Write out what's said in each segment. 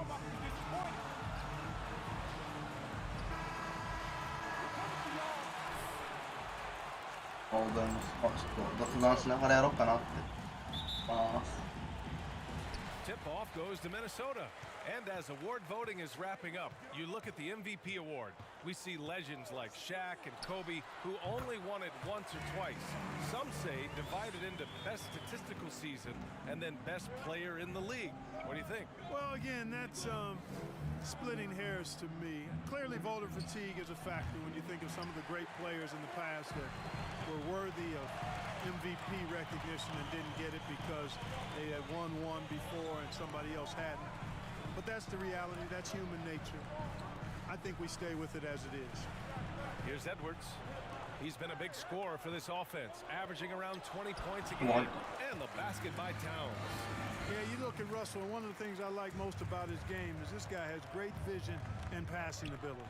おはようございます。ちょっと雑談しながらやろうかなって思います。Tip-off goes to Minnesota. And as award voting is wrapping up, you look at the MVP award. We see legends like Shaq and Kobe who only won it once or twice. Some say divided into best statistical season and then best player in the league. What do you think? Well, again, that's splitting hairs to me. Clearly, voter fatigue is a factor when you think of some of the great players in the past that were worthy of MVP recognition and didn't get it because they had won one before and somebody else hadn't. But that's the reality. That's human nature. I think we stay with it as it is. Here's Edwards. He's been a big scorer for this offense, averaging around 20 points a game. And the basket by Towns. Yeah, you look at Russell, and one of the things I like most about his game is this guy has great vision and passing ability.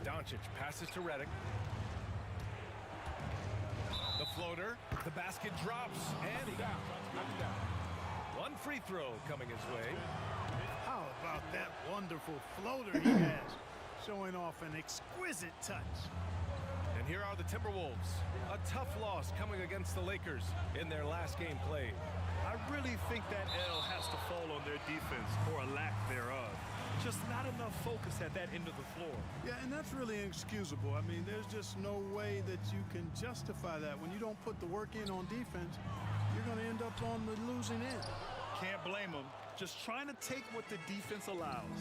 Doncic passes to Redick. The floater, the basket drops, and he down. One free throw coming his way. How about that wonderful floater he has, showing off an exquisite touch. And here are the Timberwolves. A tough loss coming against the Lakers in their last game played. I really think that L has to fall on their defense, or a lack thereof. Just not enough focus at that end of the floor. Yeah, and that's really inexcusable. I mean, there's just no way that you can justify that. When you don't put the work in on defense, you're going to end up on the losing end. Can't blame them. Just trying to take what the defense allows.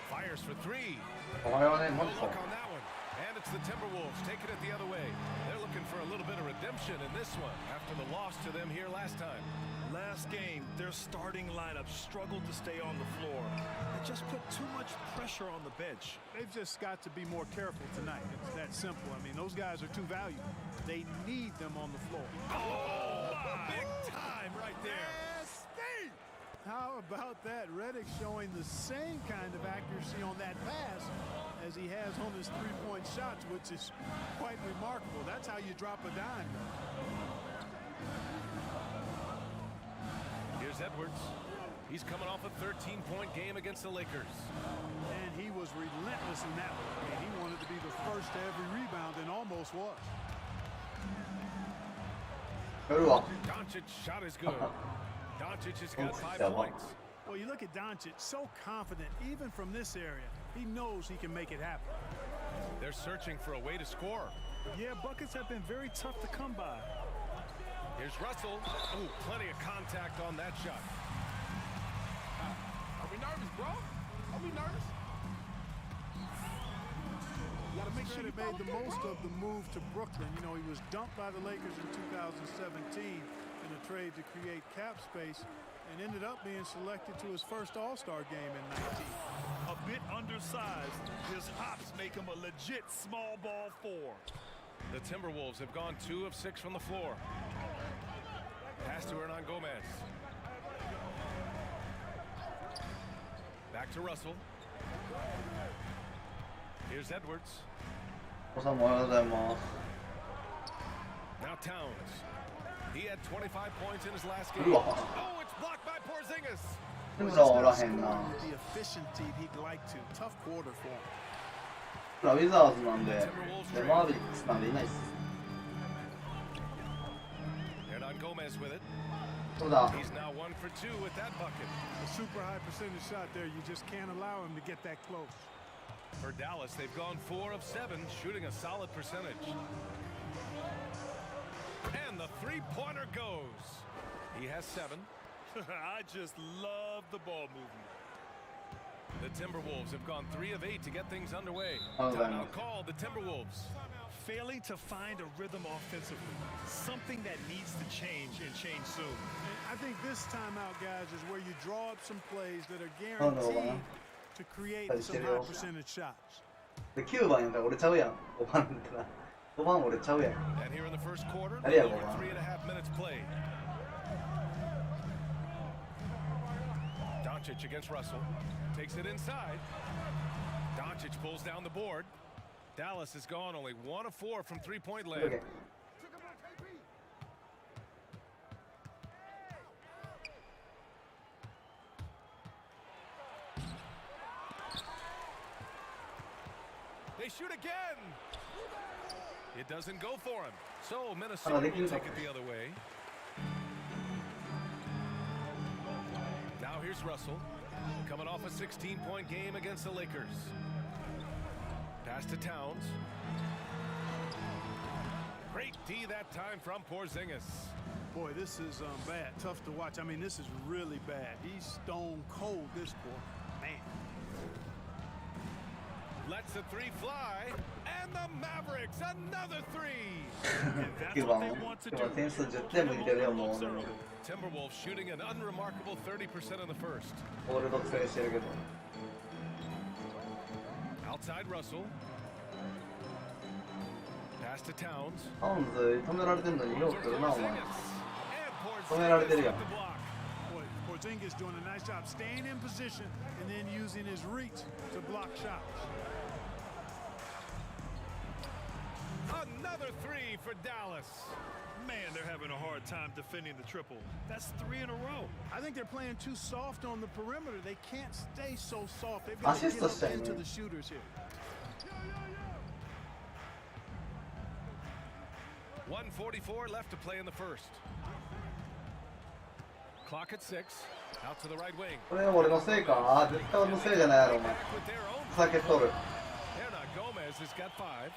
Fires for three. No look on that one. And it's the Timberwolves taking it the other way. They're looking for a little bit of redemption in this one after the loss to them here last time. Last game, their starting lineup struggled to stay on the floor and just put too much pressure on the bench. They've just got to be more careful tonight. It's that simple. I mean, those guys are too valuable. They need them on the floor. Oh, big time right there. How about that? Redick showing the same kind of accuracy on that pass as he has on his three-point shots, which is quite remarkable. That's how you drop a dime. Here's Edwards. He's coming off a 13-point game against the Lakers. And he was relentless in that one. I mean, he wanted to be the first to every rebound and almost was. Doncic shot is good. Doncic has got 5 points. Well, you look at Doncic, so confident, even from this area. He knows he can make it happen. They're searching for a way to score. Yeah, buckets have been very tough to come by. Here's Russell. Ooh, plenty of contact on that shot. Are we nervous, bro? Are we nervous? You gotta make sure he made the most of the move to Brooklyn. You know, he was dumped by the Lakers in 2017 in a trade to create cap space and ended up being selected to his first All-Star game in 19. A bit undersized, his hops make him a legit small ball 4. The Timberwolves have gone 2 of 6 from the floor. Pass to Hernan Gomez. Back to Russell. Here's Edwards. Now Towns. He had 25 points in his last game. Oh, it's blocked by Porzingis. The efficiency he'd like to. Tough quarter for him. ウィザーズなんで、マーベリックスなんでいないっす。Hernan Gomez with it. そうだ。 He's now 1 for 2 with that bucket. A super high percentage shot there. You just can't allow him to get that close. For Dallas, they've gone 4 of 7, shooting a solid percentage. And the three-pointer goes. He has 7. I just love the ball movement. The Timberwolves have gone 3 of 8 to get things underway. Timeout called the Timberwolves. Failing to find a rhythm offensively, something that needs to change and change soon. And I think this timeout, guys, is where you draw up some plays that are guaranteed to create some high percentage shots. 9番やんから俺ちゃうやん。5番だったら。5番俺ちゃうやん。 And here in the first quarter, over 3.5 minutes played. Doncic against Russell. Takes it inside. Doncic pulls down the board. Dallas has gone only 1 of 4 from three-point land. Okay. shoot again. It doesn't go for him. So Minnesota will take it the other way. Now here's Russell, coming off a 16-point game against the Lakers. Pass to Towns. Great D that time from Porzingis. Boy, this is bad. Tough to watch. I mean, this is really bad. He's stone cold, this boy. Man. Lets the three fly, and the Mavericks, another three. Timberwolves shooting an unremarkable 30% in the first. Outside Russell. Pass to Towns. Porzingis doing a nice job staying in position and then using his reach to block shots. Another three for Dallas. Man, they're having a hard time defending the triple. That's 3 in a row. I think they're playing too soft on the perimeter. They can't stay so soft. They've got to get up into the shooters here. 1:44 left to play in the first. Clock at 6. Out to the right wing. これ俺のせいか。絶対俺のせいじゃないやろお前。酒取る。Gomez has got 5.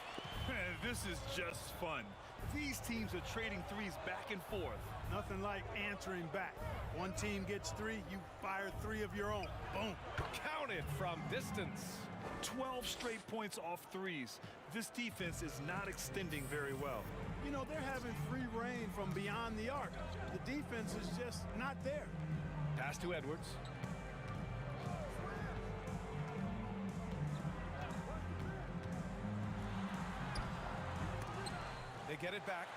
This is just fun. These teams are trading threes back and forth. Nothing like answering back. One team gets 3, you fire 3 of your own. Boom. Counted from distance. 12 straight points off threes. This defense is not extending very well. You know, they're having free reign from beyond the arc. The defense is just not there. Pass to Edwards. They get it back.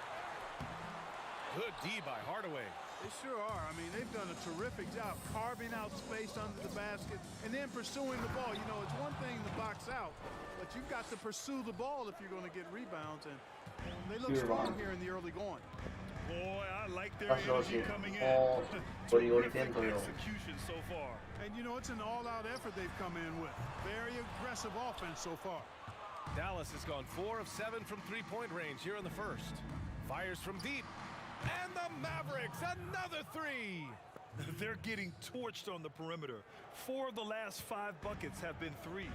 Good D by Hardaway. They sure are. I mean, they've done a terrific job carving out space under the basket and then pursuing the ball. You know, it's one thing to box out, but you've got to pursue the ball if you're going to get rebounds. And they look strong here in the early going. Boy, I like their energy coming in. Terrific execution so far. And, you know, it's an all-out effort they've come in with. Very aggressive offense so far. Dallas has gone 4 of 7 from three-point range here in the first. Fires from deep. And the Mavericks, another 3. They're getting torched on the perimeter. 4 of the last 5 buckets have been threes.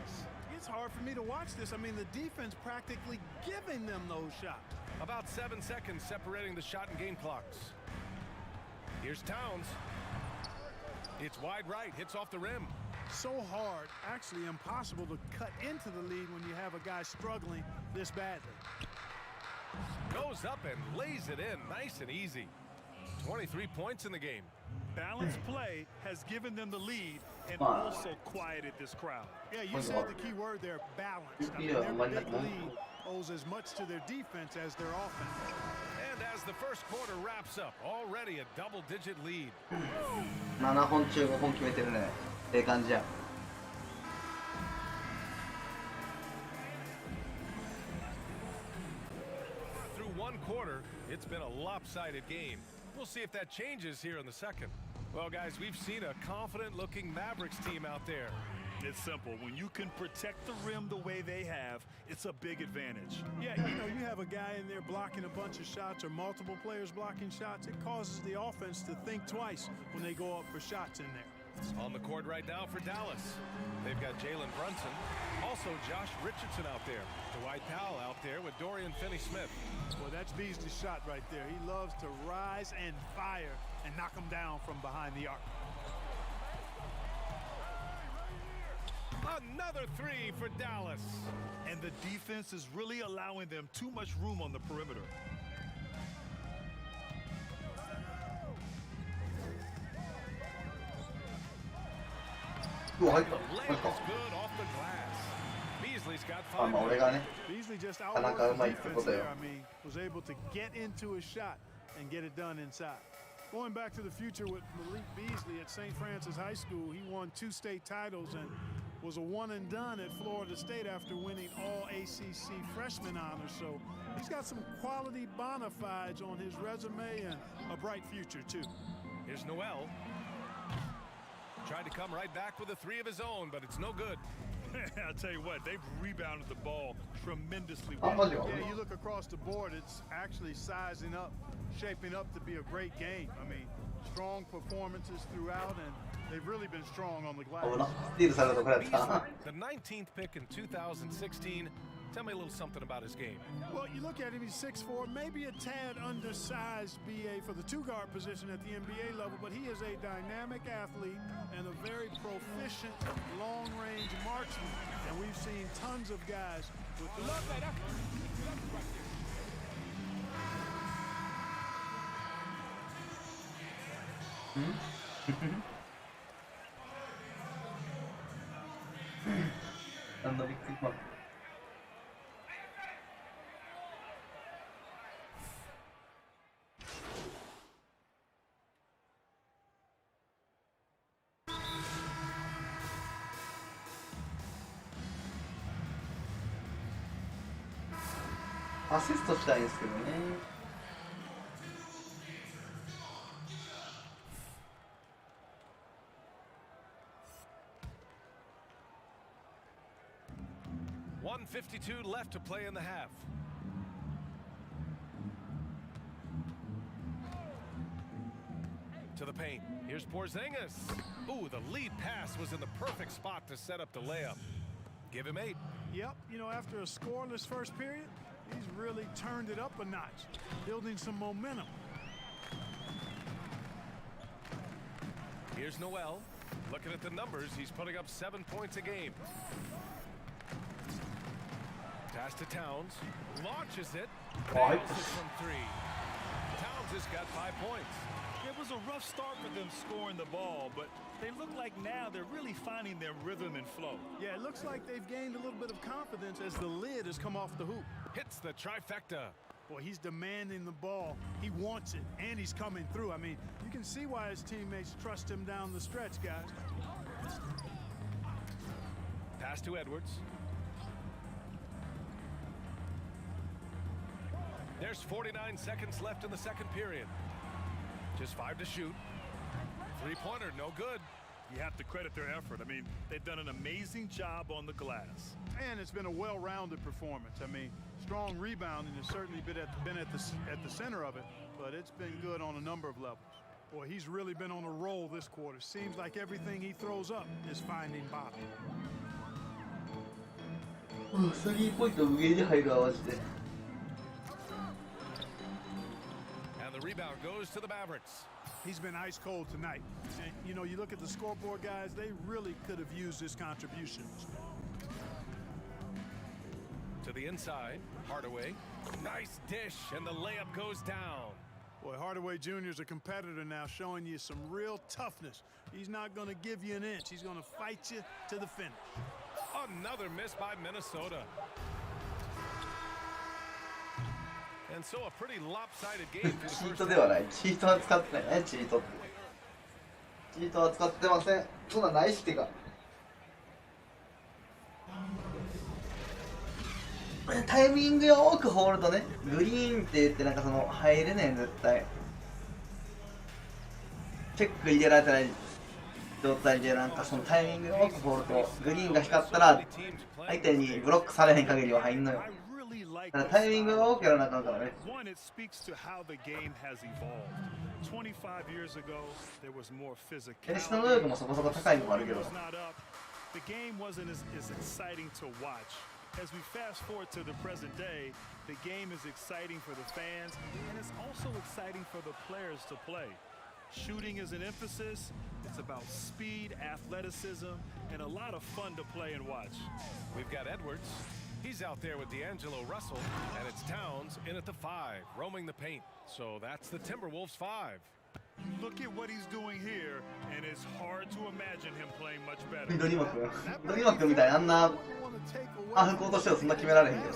It's hard for me to watch this. I mean, the defense practically giving them those shots. About 7 seconds separating the shot and game clocks. Here's Towns. It's wide right, hits off the rim. So hard, actually impossible to cut into the lead when you have a guy struggling this badly. Goes up and lays it in, nice and easy. 23 points in the game. Balanced play has given them the lead and also quieted this crowd. Yeah, you said the key word there, balanced. I mean, their big lead owes as much to their defense as their offense. And as the first quarter wraps up, already a double-digit lead. 7本中5本決めてるね。ええ感じや。Through one quarter, it's been a lopsided game. We'll see if that changes here in the second. Well, guys, we've seen a confident-looking Mavericks team out there. It's simple. When you can protect the rim the way they have, it's a big advantage. Yeah, you know, you have a guy in there blocking a bunch of shots or multiple players blocking shots. It causes the offense to think twice when they go up for shots in there. On the court right now for Dallas. They've got Jalen Brunson. Also Josh Richardson out there. Dwight Powell out there with Dorian Finney-Smith. Well, that's Beasley's shot right there. He loves to rise and fire and knock them down from behind the arc. Another 3 for Dallas. And the defense is really allowing them too much room on the perimeter. Layup is good off the glass. Beasley's got 5. Beasley just outworked the defense there. I mean, was able to get into a shot and get it done inside. Going back to the future with Malik Beasley at St. Francis High School, he won 2 state titles and was a one and done at Florida State after winning all ACC freshman honors. So he's got some quality bona fides on his resume and a bright future too. Here's Noel. Tried to come right back with a 3 of his own, but it's no good. I'll tell you what, they've rebounded the ball tremendously あ、 well. マジか。 Yeah, you look across the board, it's actually sizing up, shaping up to be a great game. I mean, strong performances throughout, and they've really been strong on the 危 glass. な。スティールされるとこれやった。 The 19th pick in 2016. Tell me a little something about his game. Well, you look at him, he's 6'4", maybe a tad undersized BA for the two-guard position at the NBA level, but he is a dynamic athlete and a very proficient long-range marksman. And we've seen tons of guys with the... Love that effort. Love it right there. なんだびっくりマーク。アシストしたいんですけどね。1:52 left to play in the half. To the paint. Here's Porzingis. Ooh, the lead pass was in the perfect spot to set up the layup. Give him 8. Yep, you know, after a scoreless first period, he's really turned it up a notch, building some momentum. Here's Noel. Looking at the numbers, he's putting up 7 points a game. Pass to Towns. Launches it. Right. Nails it from 3. Towns has got 5 points. It was a rough start for them scoring the ball, but they look like now they're really finding their rhythm and flow. Yeah, it looks like they've gained a little bit of confidence as the lid has come off the hoop. Hits the trifecta. Boy, he's demanding the ball. He wants it, and he's coming through. I mean, you can see why his teammates trust him down the stretch, guys. Pass to Edwards. There's 49 seconds left in the second period. Just 5 to shoot. Three-pointer, no good. You have to credit their effort. I mean, they've done an amazing job on the glass. And it's been a well-rounded performance. I mean, strong rebounding has certainly been at the center of it, but it's been good on a number of levels. Boy, he's really been on a roll this quarter. Seems like everything he throws up is finding bottom. スリーポイント上に入るわマジで。 And the rebound goes to the Mavericks. He's been ice cold tonight. And, you know, you look at the scoreboard, guys, they really could have used his contributions. To the inside, Hardaway. Nice dish, and the layup goes down. Boy, Hardaway Jr. is a competitor now, showing you some real toughness. He's not going to give you an inch. He's going to fight you to the finish. Another miss by Minnesota. And so a pretty lopsided game for the チー first トではない。チートは使ってないね、チートって。チートは使ってません。そんなんないしってか。タイミングよーくホールドね。グリーンって言ってなんかその入れねえ絶対。チェック入れられてない状態でなんかそのタイミングよーくホールド。グリーンが光ったら相手にブロックされへん限りは入んのよ。 だからタイミングが多くやらなあかんからね。 One, it speaks to how the game has evolved. 25 years ago, there was more 選手 physicality. の能力もそこそこ高いのもあるけど。 Was not up. The game wasn't as exciting to watch. As we fast forward to the present day, the game is exciting for the fans, and it's also exciting for the players to play. Shooting is an emphasis. It's about speed, athleticism, and a lot of fun to play and watch. We've got Edwards. He's out there with D'Angelo Russell, and it's Towns in at the 5, roaming the paint. So that's the Timberwolves 5. Look at what he's doing here, and it's hard to imagine him playing much better. 緑幕緑幕みたいなあんなアンコートしてはそんな決められへんけど。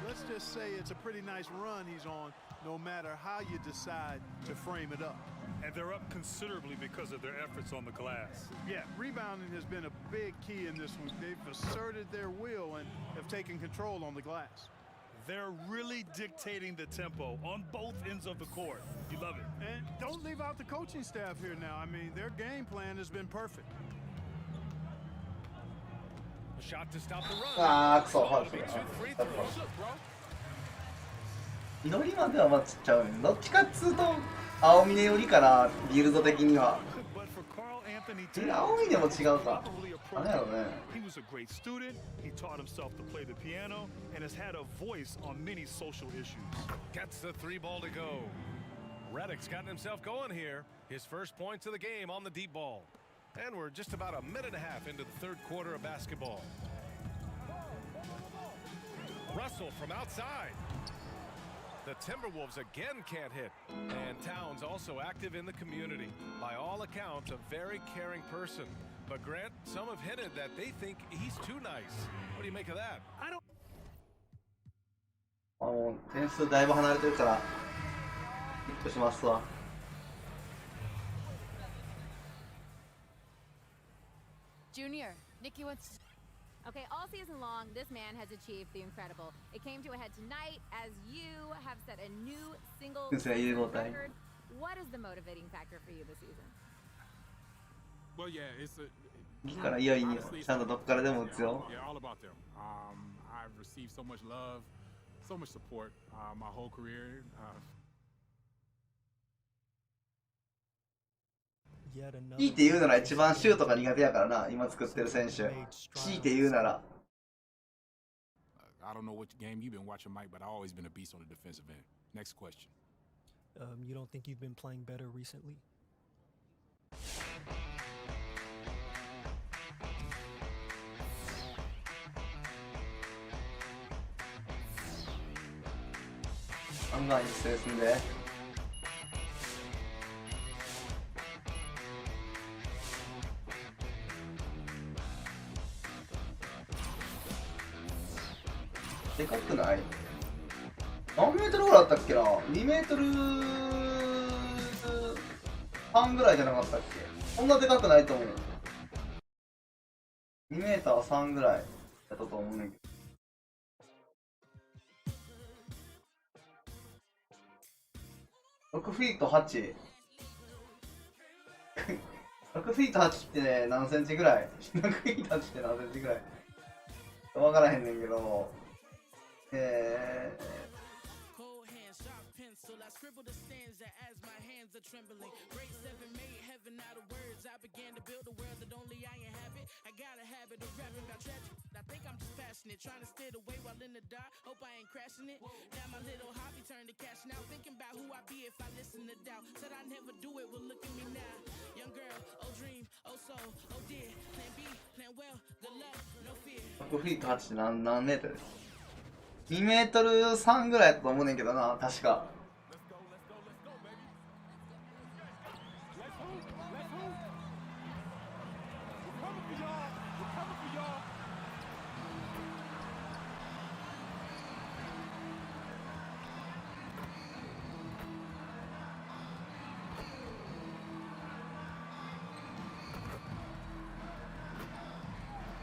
Let's just say it's a pretty nice run he's on, no matter how you decide to frame it up. And they're up considerably because of their efforts on the glass. Yeah, rebounding has been a big key in this one. They've asserted their will and have taken control on the glass. They're really dictating the tempo on both ends of the court. You love it. And don't leave out the coaching staff here now. I mean, their game plan has been perfect. Shot to stop the run. ああ、クソ、ファウル Be した two free throws, bro. 祈りまではまあちっちゃうね。どっちかっつうと青峰よりかな、ビルド的には。 But for Carl Anthony 青峰も違うか。 totally あれやろね。 He was a great student. He taught himself to play the piano and has had a voice on many social issues. Gets the three ball to go. Reddick's gotten himself going here. His first points of the game on the deep ball. And we're just about a minute and a half into the third quarter of basketball. Russell from outside. The Timberwolves again can't hit. And Towns also active in the community. By all accounts, a very caring person. But Grant, some have hinted that they think he's too nice. What do you make of that? I don't もう点数だいぶ離れてるからヒットしますわ。 Junior, Nikki wants. Okay, all season long, this man has achieved the incredible. It came to a head tonight as you have set a new single record. What is the motivating factor for you this season? Well, yeah, it's a. いいからいやいいよ。ちゃんとどっからでも打つよ。 Yeah, all about them. I've received so much love, so much support my whole career. 強いて言うなら一番シュートが苦手やからな、今作ってる選手。強いて言うなら。 I don't know what game you've been watching, Mike, but I've always been a beast on the defensive end. Next question. You don't think you've been playing better recently? I'm not used to this in there. でかくない？何メートルぐらいあったっけな？ 2 メートル半ぐらいじゃなかったっけ？そんなでかくないと思う。2メーター3ぐらいやったと思うねんけど。6フィート8。6フィート8ってね、何センチぐらい？ 6フィート8って何センチぐらい？わからへんねんけど。6フィート8って何メートル？2メートル3ぐらいやったと思うねんけどな、確か。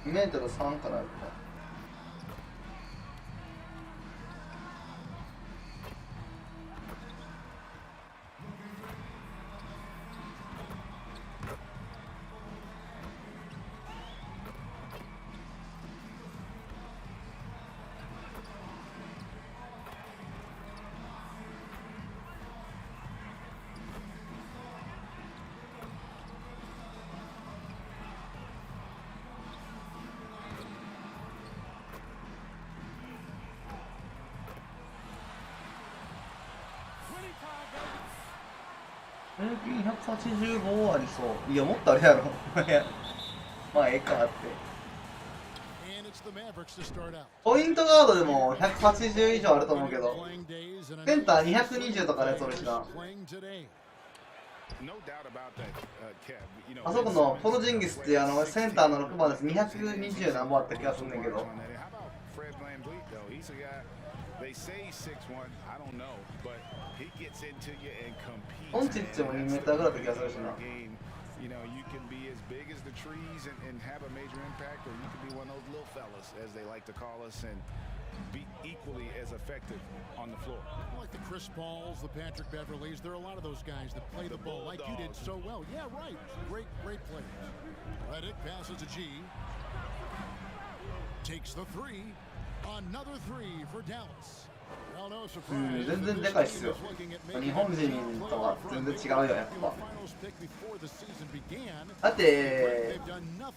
2メートル3かな。平均185ありそう。いや、もっとあれやろ。まあ、ええかって。ポイントガードでも180以上あると思うけど、センター220とかね、それしな。あそこのポロジンギスってセンターの6番です。220何本あった気がするんだけど。オンチッチも2メーターぐらいだった気がするしな。You know, you can be as big as the trees and have a major impact, or you can be one of those little fellas, as they like to call us, and be equally as effective on the floor. Like the Chris Pauls, the Patrick Beverleys, there are a lot of those guys that play the ball like you did so well. Yeah, right. Great players. Reddick passes to G. Takes the three. Another three for Dallas. Well, no 全然でかいっすよ。日本人とは全然違うよ、やっぱ。だって、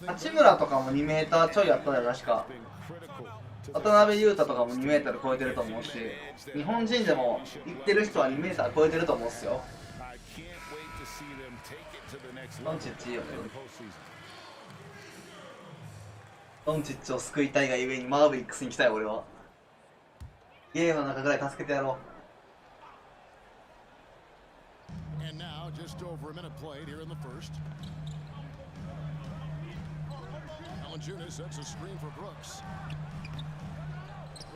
八村とかも2メーターちょいあったよ、確か。渡辺裕太とかも2メーター超えてると思うし、日本人でも行ってる人は2メーター超えてると思うんですよ。ドンチッチいいよね。ドンチッチを救いたいがゆえにマーヴェリックスに来たよ、俺は。ゲームの中ぐらい助けてやろう。And now, just over a minute played here in the first. Valanciunas sets a screen for Brooks.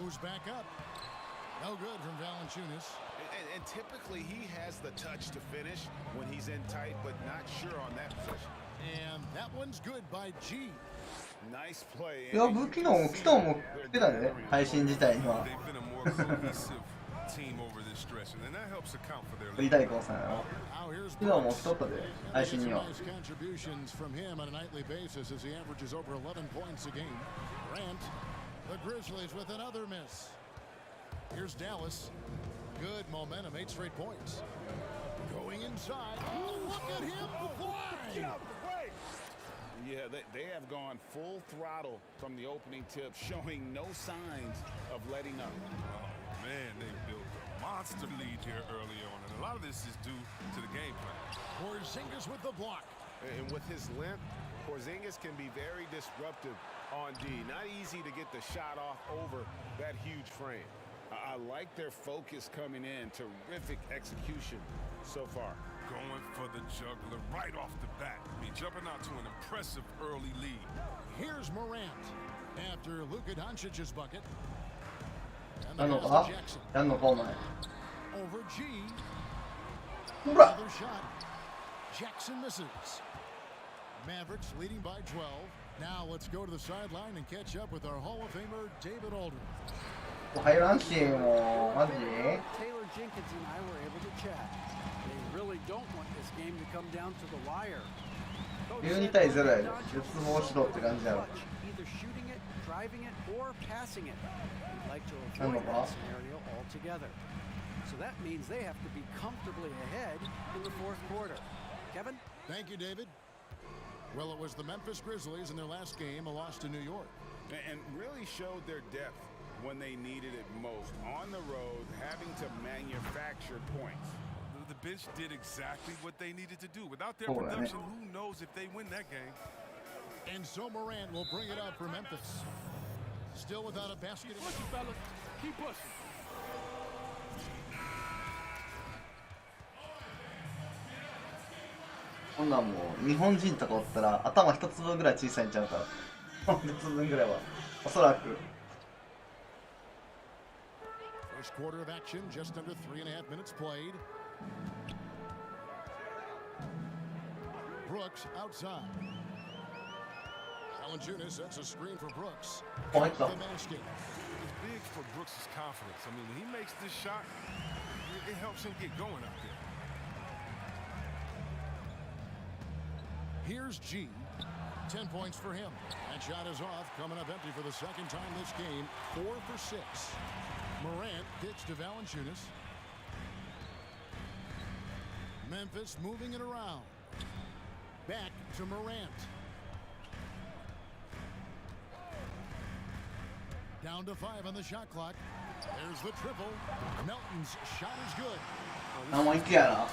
Moves back up. No good from Valanciunas. And typically he has the touch to finish when he's in tight, but not sure on that position. And that one's good by G. Nice play. いや、昨日も来てたね、配信自体には。振りたいコースなの。昨日も来とったで、配信には。Contributions from him on a nightly basis as he averages over 11 points a game. Grant, the Grizzlies with another miss. Here's Dallas. Good momentum, 8 straight points. Going inside. Oh, look at him fly! Yeah, they have gone full throttle from the opening tip, showing no signs of letting up. Oh, man, they built a monster lead here early on, and a lot of this is due to the game plan. Porzingis with the block. And with his length, Porzingis can be very disruptive on D. Not easy to get the shot off over that huge frame. I like their focus coming in. Terrific execution so far. Going for the juggler right off the bat. I mean, jumping out to an impressive early lead. Here's Morant after Luka Doncic's bucket. And やんの the か pass to Jackson. やんのかお前。 Over G. ほら Another shot. Jackson misses. Mavericks leading by 12. Now let's go to the sideline and catch up with our Hall of Famer David Aldridge. 入らんし、もう、マジ Taylor Jenkins and I were able to chat. They really don't want this game to come down to the wire. 12対0やで。絶望しろって感じやろ。 Either shooting it, driving it, or passing it. We'd like to avoid that scenario altogether. So that means they have to be comfortably ahead in the fourth quarter. Kevin? Thank you, David. Well, it was the Memphis Grizzlies in their last game, a loss to New York. And really showed their depth when they needed it most. On the road, having to manufacture points. The bench did exactly what they needed to do. Without their production, who knows if they win that game? And so Morant will bring it up for Memphis. Still without a basket. Push it, fellas. Keep pushing. こんなんもう日本人とかおったら頭一つ分ぐらい小さいんちゃうから一つ分ぐらいはおそらく。 First quarter of action, just under 3.5 minutes played. Brooks outside. Valanciunas sets a screen for Brooks. Oh, I thought. The basket. It's big for Brooks' confidence. I mean, when he makes this shot, it helps him get going out there. Here's G. 10 points for him. That shot is off, coming up empty for the second time this game. 4 for 6. Morant pitch to Valanciunas. Memphis moving it around. Back to Morant. Down to 5 on the shot clock. There's the triple. Melton's shot is good. I'm like, yeah.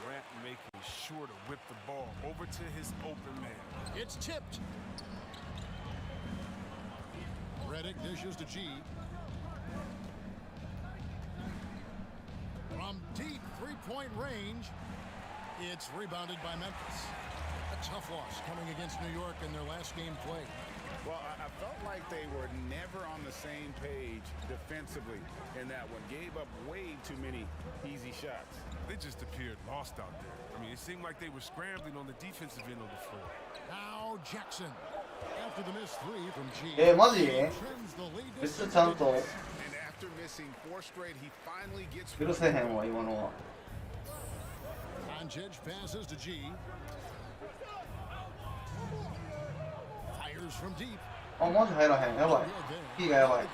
Morant making sure to whip the ball over to his open man. It's tipped. Redick dishes to G. From deep three-point range, it's rebounded by Memphis. A tough loss coming against New York in their last game played. Well, I felt like they were never on the same page defensively in that one. Gave up way too many easy shots. They just appeared lost out there. I mean, it seemed like they were scrambling on the defensive end of the floor. Now Jackson. After the missed three from G. マジめっちゃちゃんと And after missing 4 straight, he finally gets 許せへんわ今のは。 Doncic passes to G. Fires from deep. あ、マジ入らへん。やばい。P がやばい。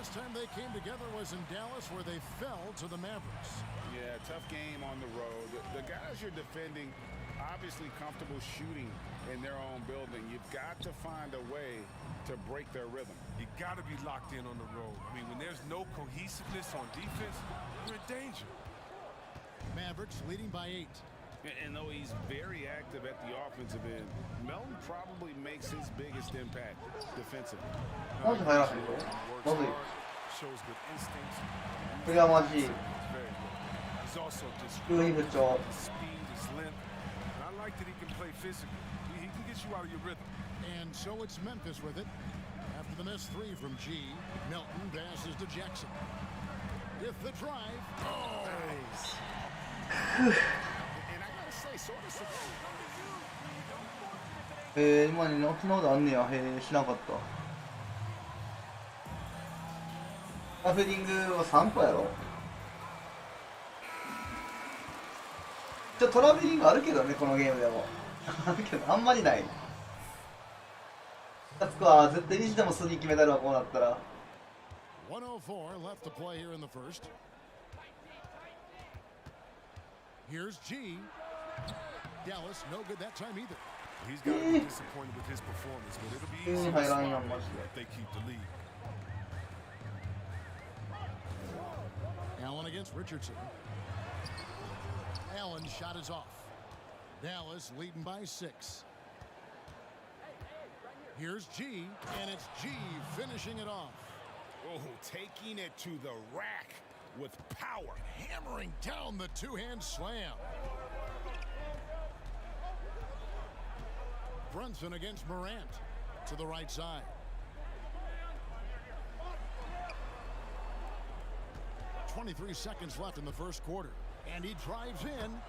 Last time they came together was in Dallas, where they fell to the Mavericks. Yeah, tough game on the road. The guys you're defending, obviously comfortable shooting in their own building. You've got to find a way to break their rhythm. You got to be locked in on the road. I mean, when there's no cohesiveness on defense, you're in danger. Mavericks leading by 8. And though he's very active at the offensive end, Melton probably makes his biggest impact defensively. マジ入らへんよ。まずい。 Shows good instincts. これはマジ。 Very good. He's also 急に不調。 speed, his length. And I like that he can play physically. He can get you out of your rhythm. And so it's Memphis with it. After the missed 3 from G, Melton passes to Jackson. With the drive. Oh! Nice. Hey, 今にノックノードあんねや。へえ、しなかった。ラフディングは3個やろ。トラベリングあるけどね、このゲームでも。あるけど、あんまりない。2つは絶対にしても3決めたるわ、こうなったら。104 left to play here in the first. Here's G. Dallas, no good that time either. He's got to be disappointed with his performance, but it'll be easy to if they keep the lead. Allen against Richardson. Allen's shot is off. Dallas leading by 6. Here's G, and it's G finishing it off. Oh, taking it to the rack with power. Hammering down the two-hand slam. Brunson against Morant to the right side. 23 seconds left in the first quarter, and he drives in.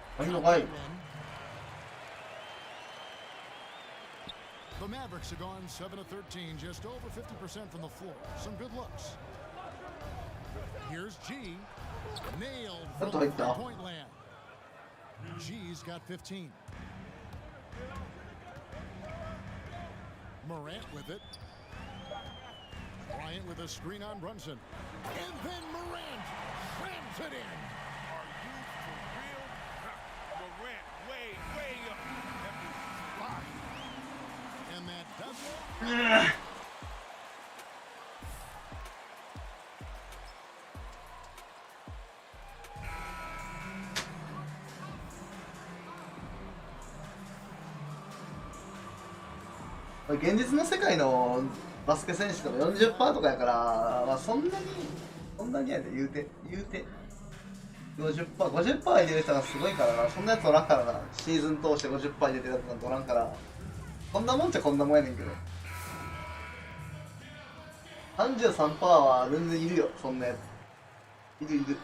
The Mavericks are gone 7 of 13, just over 50% from the floor. Some good looks. Here's G, nailed from the three-point land. G's got 15. Morant with it. Bryant with a screen on Brunson. And then Morant slams it in. Are you for real? Morant way up. And that does it. 現実の世界のバスケ選手とか 40% とかやから、まあ、そんなにやで言うて 50%、50% 入れる人がすごいからな。そんなやつおらんからな。シーズン通して 50% 入れてるやつなんておらんから、こんなもんっちゃこんなもんやねんけど、 33% は全然いるよ。そんなやついる。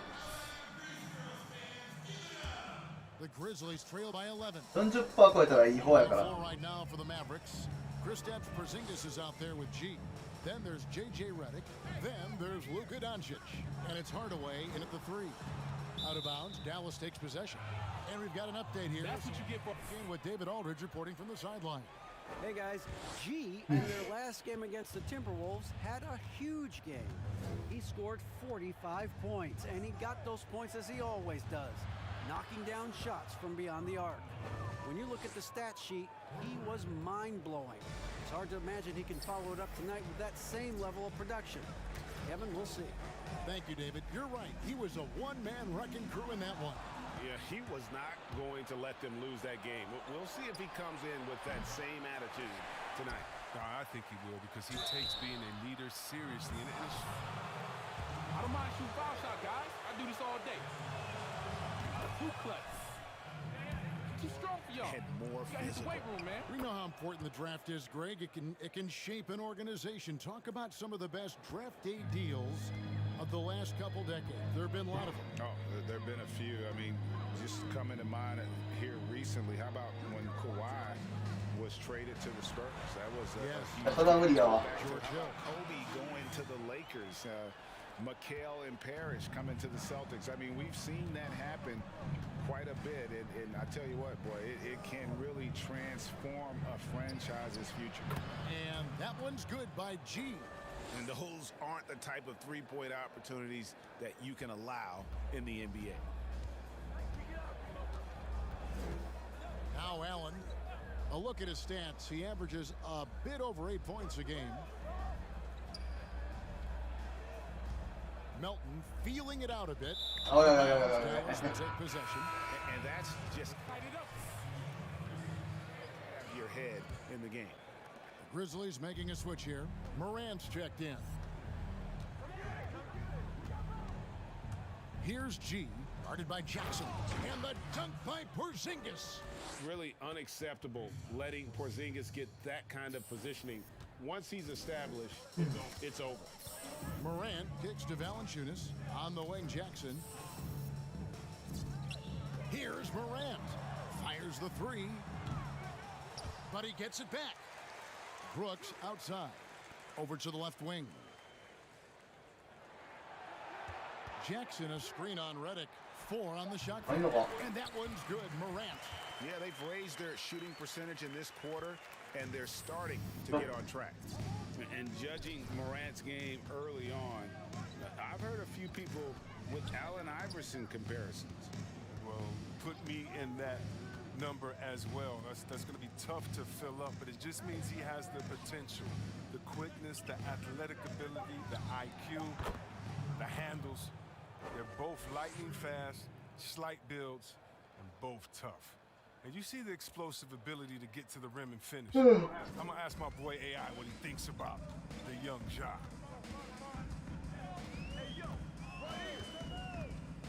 40% 超えたらいい方やから。 Kristaps Porzingis is out there with G. Then there's JJ Redick. Then there's Luka Doncic. And it's Hardaway in at the 3. Out of bounds, Dallas takes possession. And we've got an update here. That's what you get for with David Aldridge reporting from the sideline. Hey guys, G in their last game against the Timberwolves had a huge game. He scored 45 points, and he got those points as he always does, knocking down shots from beyond the arc. When you look at the stat sheet, he was mind-blowing. It's hard to imagine he can follow it up tonight with that same level of production. Kevin, we'll see. Thank you, David. You're right. He was a one-man wrecking crew in that one. Yeah, he was not going to let them lose that game. We'll see if he comes in with that same attitude tonight. I think he will, because he takes being a leader seriously. And I don't mind shooting foul shot, guys. I do this all day. Too clutch. Too strong for y'all. And more physical. Weight room, man. We know how important the draft is, Greg. It can shape an organization. Talk about some of the best draft day deals of the last couple decades. There have been a lot of them. Oh, there have been a few. I mean, just coming to mind here recently. How about when Kawhi was traded to the Spurs? That was a huge. George Hill. Kobe going to the Lakers. McHale and Parrish coming to the Celtics. I mean, we've seen that happen quite a bit, and I tell you what, boy, it can really transfer transform a franchise's future. And that one's good by G. And those aren't the type of three-point opportunities that you can allow in the NBA. Now Allen, a look at his stats. He averages a bit over 8 points a game. Melton feeling it out a bit. Oh, yeah. Dallas will take possession. And that's just fight it up. Have your head in the game. The Grizzlies making a switch here. Morant's checked in. Here's G, guarded by Jackson. And the dunk by Porzingis. Really unacceptable letting Porzingis get that kind of positioning. Once he's established, it's over. Morant kicks to Valanciunas. On the wing, Jackson. Here's Morant. Fires the three. But he gets it back. Brooks outside. Over to the left wing. Jackson, a screen on Redick. 4 on the shot clock. And that one's good. Morant. Yeah, they've raised their shooting percentage in this quarter, and they're starting to get on track. And judging Morant's game early on, I've heard a few people with Allen Iverson comparisons. Well, put me in that number as well. That's going to be tough to fill up, but it just means he has the potential, the quickness, the athletic ability, the IQ, the handles. They're both lightning fast, slight builds, and both tough. And you see the explosive ability to get to the rim and finish. I'm going to ask my boy AI what he thinks about the young Ja.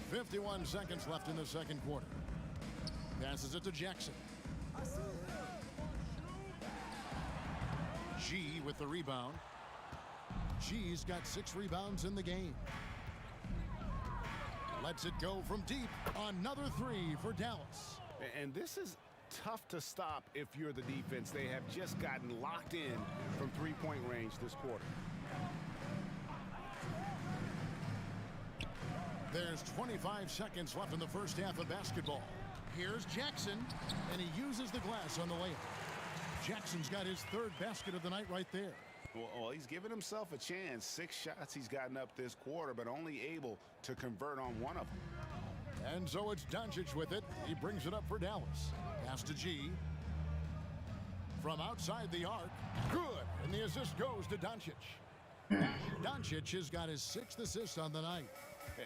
51 seconds left in the second quarter. Passes it to Jackson. G with the rebound. G's got 6 rebounds in the game. Lets it go from deep. Another 3 for Dallas. And this is tough to stop if you're the defense. They have just gotten locked in from three-point range this quarter. There's 25 seconds left in the first half of basketball. Here's Jackson, and he uses the glass on the layup. Jackson's got his 3rd basket of the night right there. Well, he's given himself a chance. 6 shots he's gotten up this quarter, but only able to convert on 1 of them. And so it's Doncic with it. He brings it up for Dallas. Pass to G. From outside the arc. Good. And the assist goes to Doncic. Doncic has got his 6th assist on the night.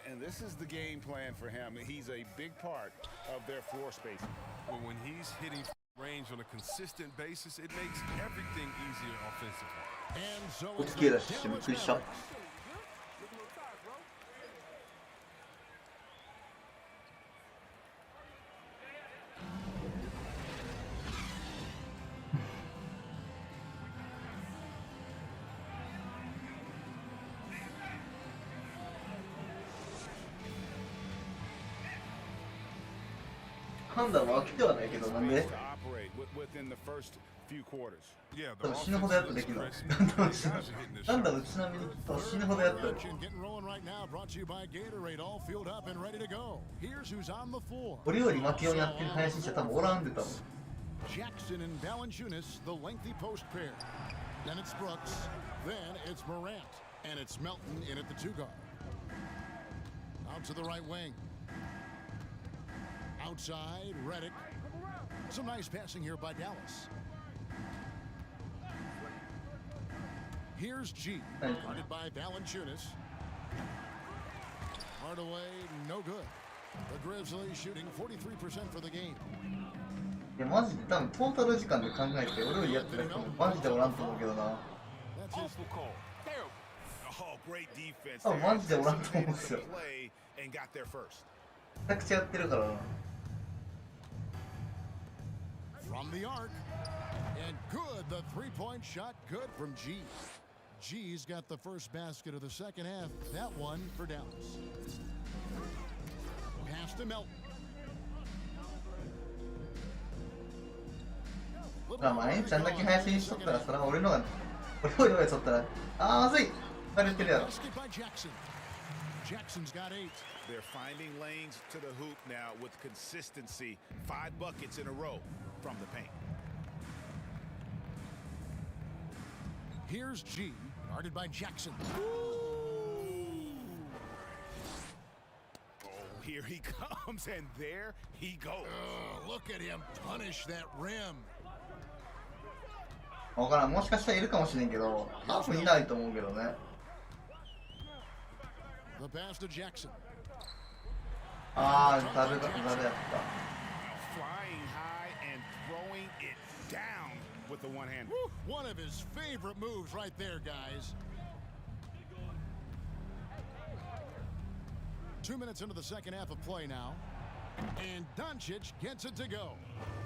And this is the game plan for him. He's a big part of their floor spacing. Well, when he's hitting range on a consistent basis, it makes everything easier offensively. And so Good it's skill, the just Dallas quick shot. Mavericks.判断は飽きてはないけど、なんで within the first few quarters. Yeah, 多分死ぬほどやったできるの。なんだろう、ちなみに死ぬほどやった。 Getting rolling right now, brought to you by Gatorade, all filled up and ready to go. Here's who's on the floor. 俺よりマキオンやってる配信者多分おらんでたもん。 Jackson and Valanciunas, the lengthy post pair. Then it's Brooks. Then it's Morant. And it's Melton in at the 2 guard. Out to the right wing. Outside, Redick. Some nice passing here by Dallas. Here's G, guarded by Valanciunas. Hardaway, no good. The Grizzlies shooting 43% for the game. いや、マジで多分トータル時間で考えて俺よりやってる人もマジでおらんと思うけどな。That's his Oh, great defense. 多分マジでおらんと思うんですよ。 Play and got there first. めちゃくちゃやってるからな。 from the arc. And good, the three-point shot, good from G. G's got the first basket of the second half. That one for Dallas. Pass to Melton. 毎日あんだけ配信しとったらそれは俺のが俺よりとったらあーまずいバレてるやろ。 Jackson's got 8. They're finding lanes to the hoop now with consistency. 5 buckets in a row from the paint. Here's G, guarded by Jackson. Here he comes, and there he goes. Look at him punish that rim. わからん、もしかしたらいるかもしれんけど、ハーフいないと思うけどね。The pass to Jackson. ああ、誰やった。Flying high and throwing it down with the one hand. One of his favorite moves right there, guys. 2 minutes into the second half of play now, and Doncic gets it to go.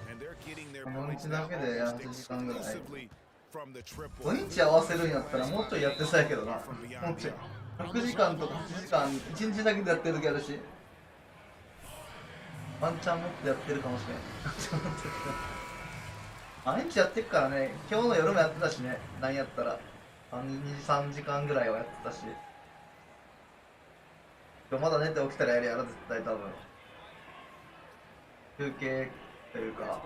And they're getting their この points 道だ now けでや almost 8時間ぐらい。 exclusively from the triple. 土日合わせるんやったらもうちょいやってそうやけどな。もうちょい。6時間とか8時間、1日だけでやってる時あるし。ワンチャンもっとやってるかもしれん。毎日やってっからね、今日の夜もやってたしね、なんやったら。3時間ぐらいはやってたし。今日まだ寝て起きたらやるやろ、絶対多分。休憩というか、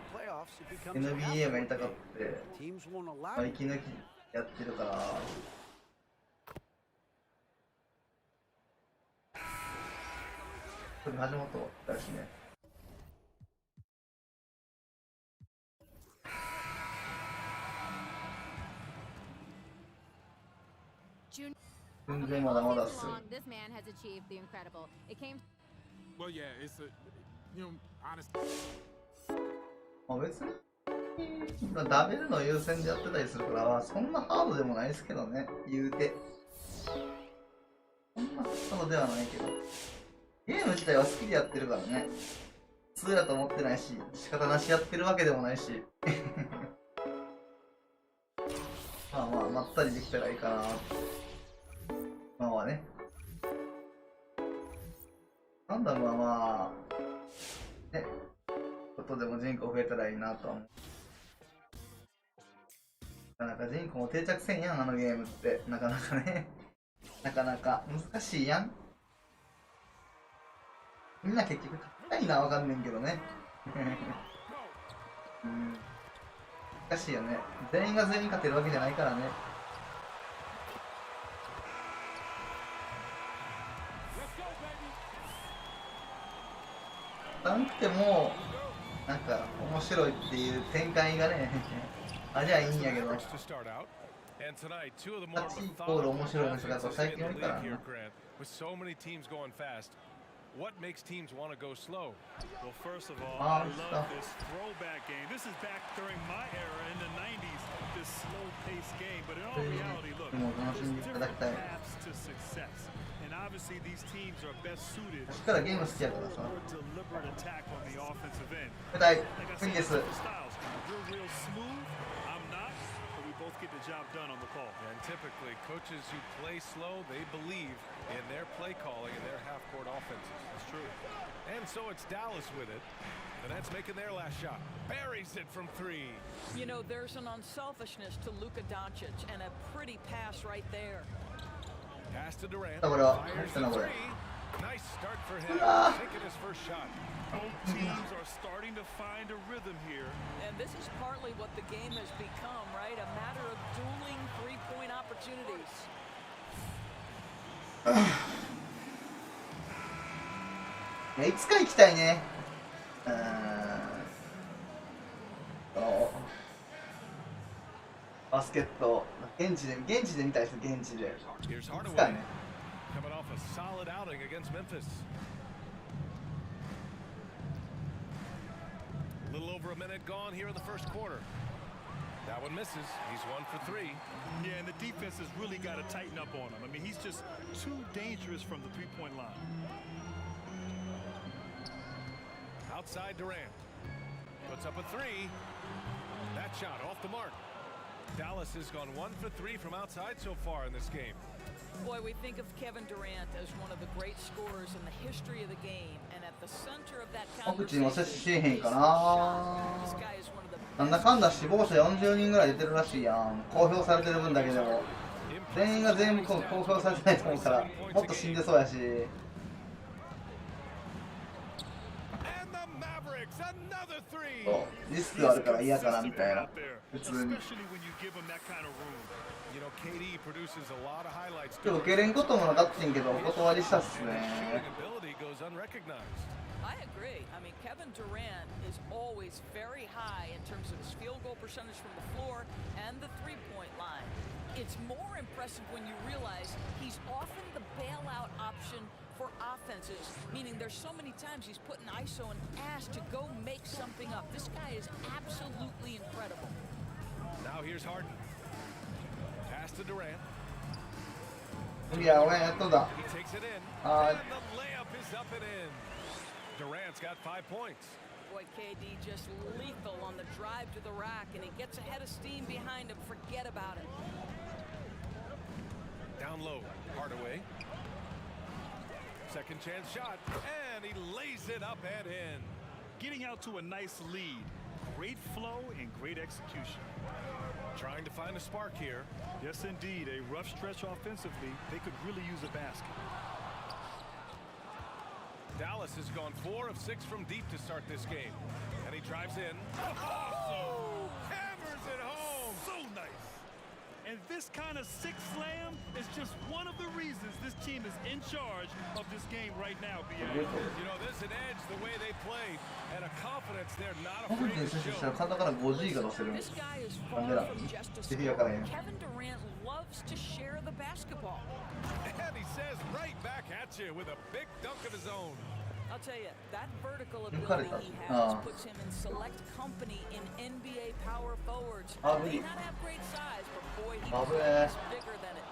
NBA もやりたかって、息抜きやってるから。これ始まっただしね。全然まだまだっす。 This man has achieved the incredible. It came. Well, yeah, it's a, you know, honest. まあ別にダベルの優先でやってたりするから、そんなハードでもないですけどね、言うて。そんなハードではないけど。ゲーム自体は好きでやってるからね。普通だと思ってないし、仕方なしやってるわけでもないし。まあまあ、まったりできたらいいかな。まあまあね。ガンダムはまあ、ね、ちょっとでも人口増えたらいいなとは思う。なかなか人口も定着せんやん、あのゲームって。なかなかね。なかなか難しいやん。みんな結局高いのはわかんねんけどね。うん。難しいよね。全員が全員勝てるわけじゃないからね。なくても、なんか面白いっていう展開がね、あじゃあいいんやけど。8イコール面白いの人が最近多いからね。What makes teams want to go slow? Well, first of all, I love this throwback game. This is back during my era in the 90s, this slow-paced game. But in all reality, look, there's different paths to success. And obviously, these teams are best suited for more deliberate attack on the offensive end. Like I said, different styles. You're real smooth. I'm not. But we both get the job done on the call. And typically, coaches who play slow, they believe in their play calling and their half-court offenses. That's true. And so it's Dallas with it. The Nets making their last shot. Buries it from three. You know, there's an unselfishness to Luka Doncic and a pretty pass right there. Pass to Durant. Fires the three. Nice start for him. Taking his first shot. Both teams are starting to find a rhythm here. And this is partly what the game has become, right? A matter of dueling three-point opportunities. いつか行きたいね。バスケット現地で見たいです。現地で。いつかね。Coming off a solid outing against Memphis. A little over a minute gone here in the first quarter. That one misses. He's 1 for 3. Yeah, and the defense has really got to tighten up on him. I mean, he's just too dangerous from the three-point line. Outside Durant. Puts up a three. That shot off the mark. Dallas has gone 1 for 3 from outside so far in this game. Boy, we think of Kevin Durant as one of the great scorers in the history of the game, and at the center of that conversation, this guy is one of the なんだかんだ死亡者40人ぐらい出てるらしいやん。公表されてる分だけでも全員が全部公表されてないと思うからもっと死んでそうやし。そうリスクあるから嫌かなみたいな。普通に You know, KD produces a lot of highlights. 今日受けれんこともなかったんけどお断りしたっすね。 Ability goes unrecognized. I agree. I mean, Kevin Durant is always very high in terms of his field goal percentage from the floor and the three-point line. It's more impressive when you realize he's often the bailout option for offenses, meaning there's so many times he's putting ISO and asked to go make something up. This guy is absolutely incredible. Now here's Harden. Pass to Durant. いや、俺やっとだ。 He takes it in. あ And the layup is up and in. Durant's got 5 points. Boy, KD just lethal on the drive to the rack, and he gets a head of steam behind him. Forget about it. Down low, Hardaway. Second chance shot, and he lays it up and in. Getting out to a nice lead. Great flow and great execution. Trying to find a spark here. Yes, indeed. A rough stretch offensively. They could really use a basket. Dallas has gone 4 of 6 from deep to start this game. And he drives in. Oh! Hammers it home! So nice. And this kind of six slam is just one of the reasons this team is in charge of this game right now, BA. You know, there's an edge the way they play and a confidence they're not 本 afraid 人 to 選手した show. ら肩から 5G が出せるんで This す。 guy is なん far でだ from just a 出来上がらへ scorer. ん。 Kevin Durant loves to share the basketball. And he says right back at you with a big dunk of his own. I'll tell you, that vertical cut it ability he up. has puts him in select company in NBA power forwards. Ah, He may really? not have great size, but boy, he Ah, is bigger than it.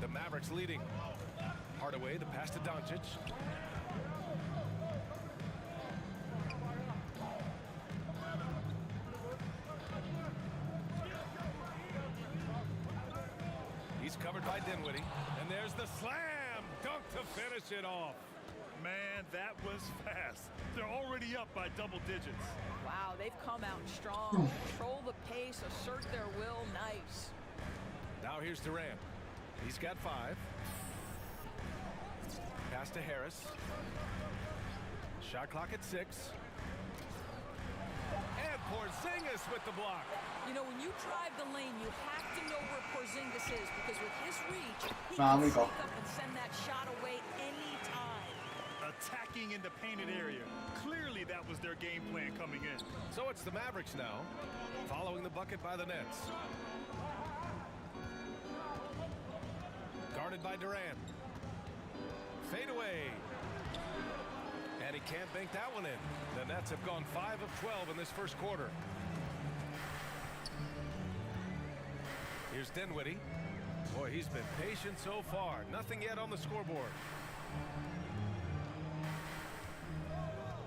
The Mavericks leading. Hardaway, the pass to Doncic. He's covered by Dinwiddie. And there's the slam dunk to finish it off. Man, that was fast. They're already up by double digits. Wow, they've come out strong. Control the pace, assert their will. Nice. Now here's Durant. He's got 5. Pass to Harris. Shot clock at 6. And Porzingis with the block. You know, when you drive the lane, you have to know where Porzingis is because with his reach, he Ah, can we sneak go. up and send that shot away anytime. Attacking in the painted area. Clearly that was their game plan coming in. So it's the Mavericks now, following the bucket by the Nets. Guarded by Durant. Fade away. And he can't bank that one in. The Nets have gone 5 of 12 in this first quarter. Here's Dinwiddie. Boy, he's been patient so far. Nothing yet on the scoreboard.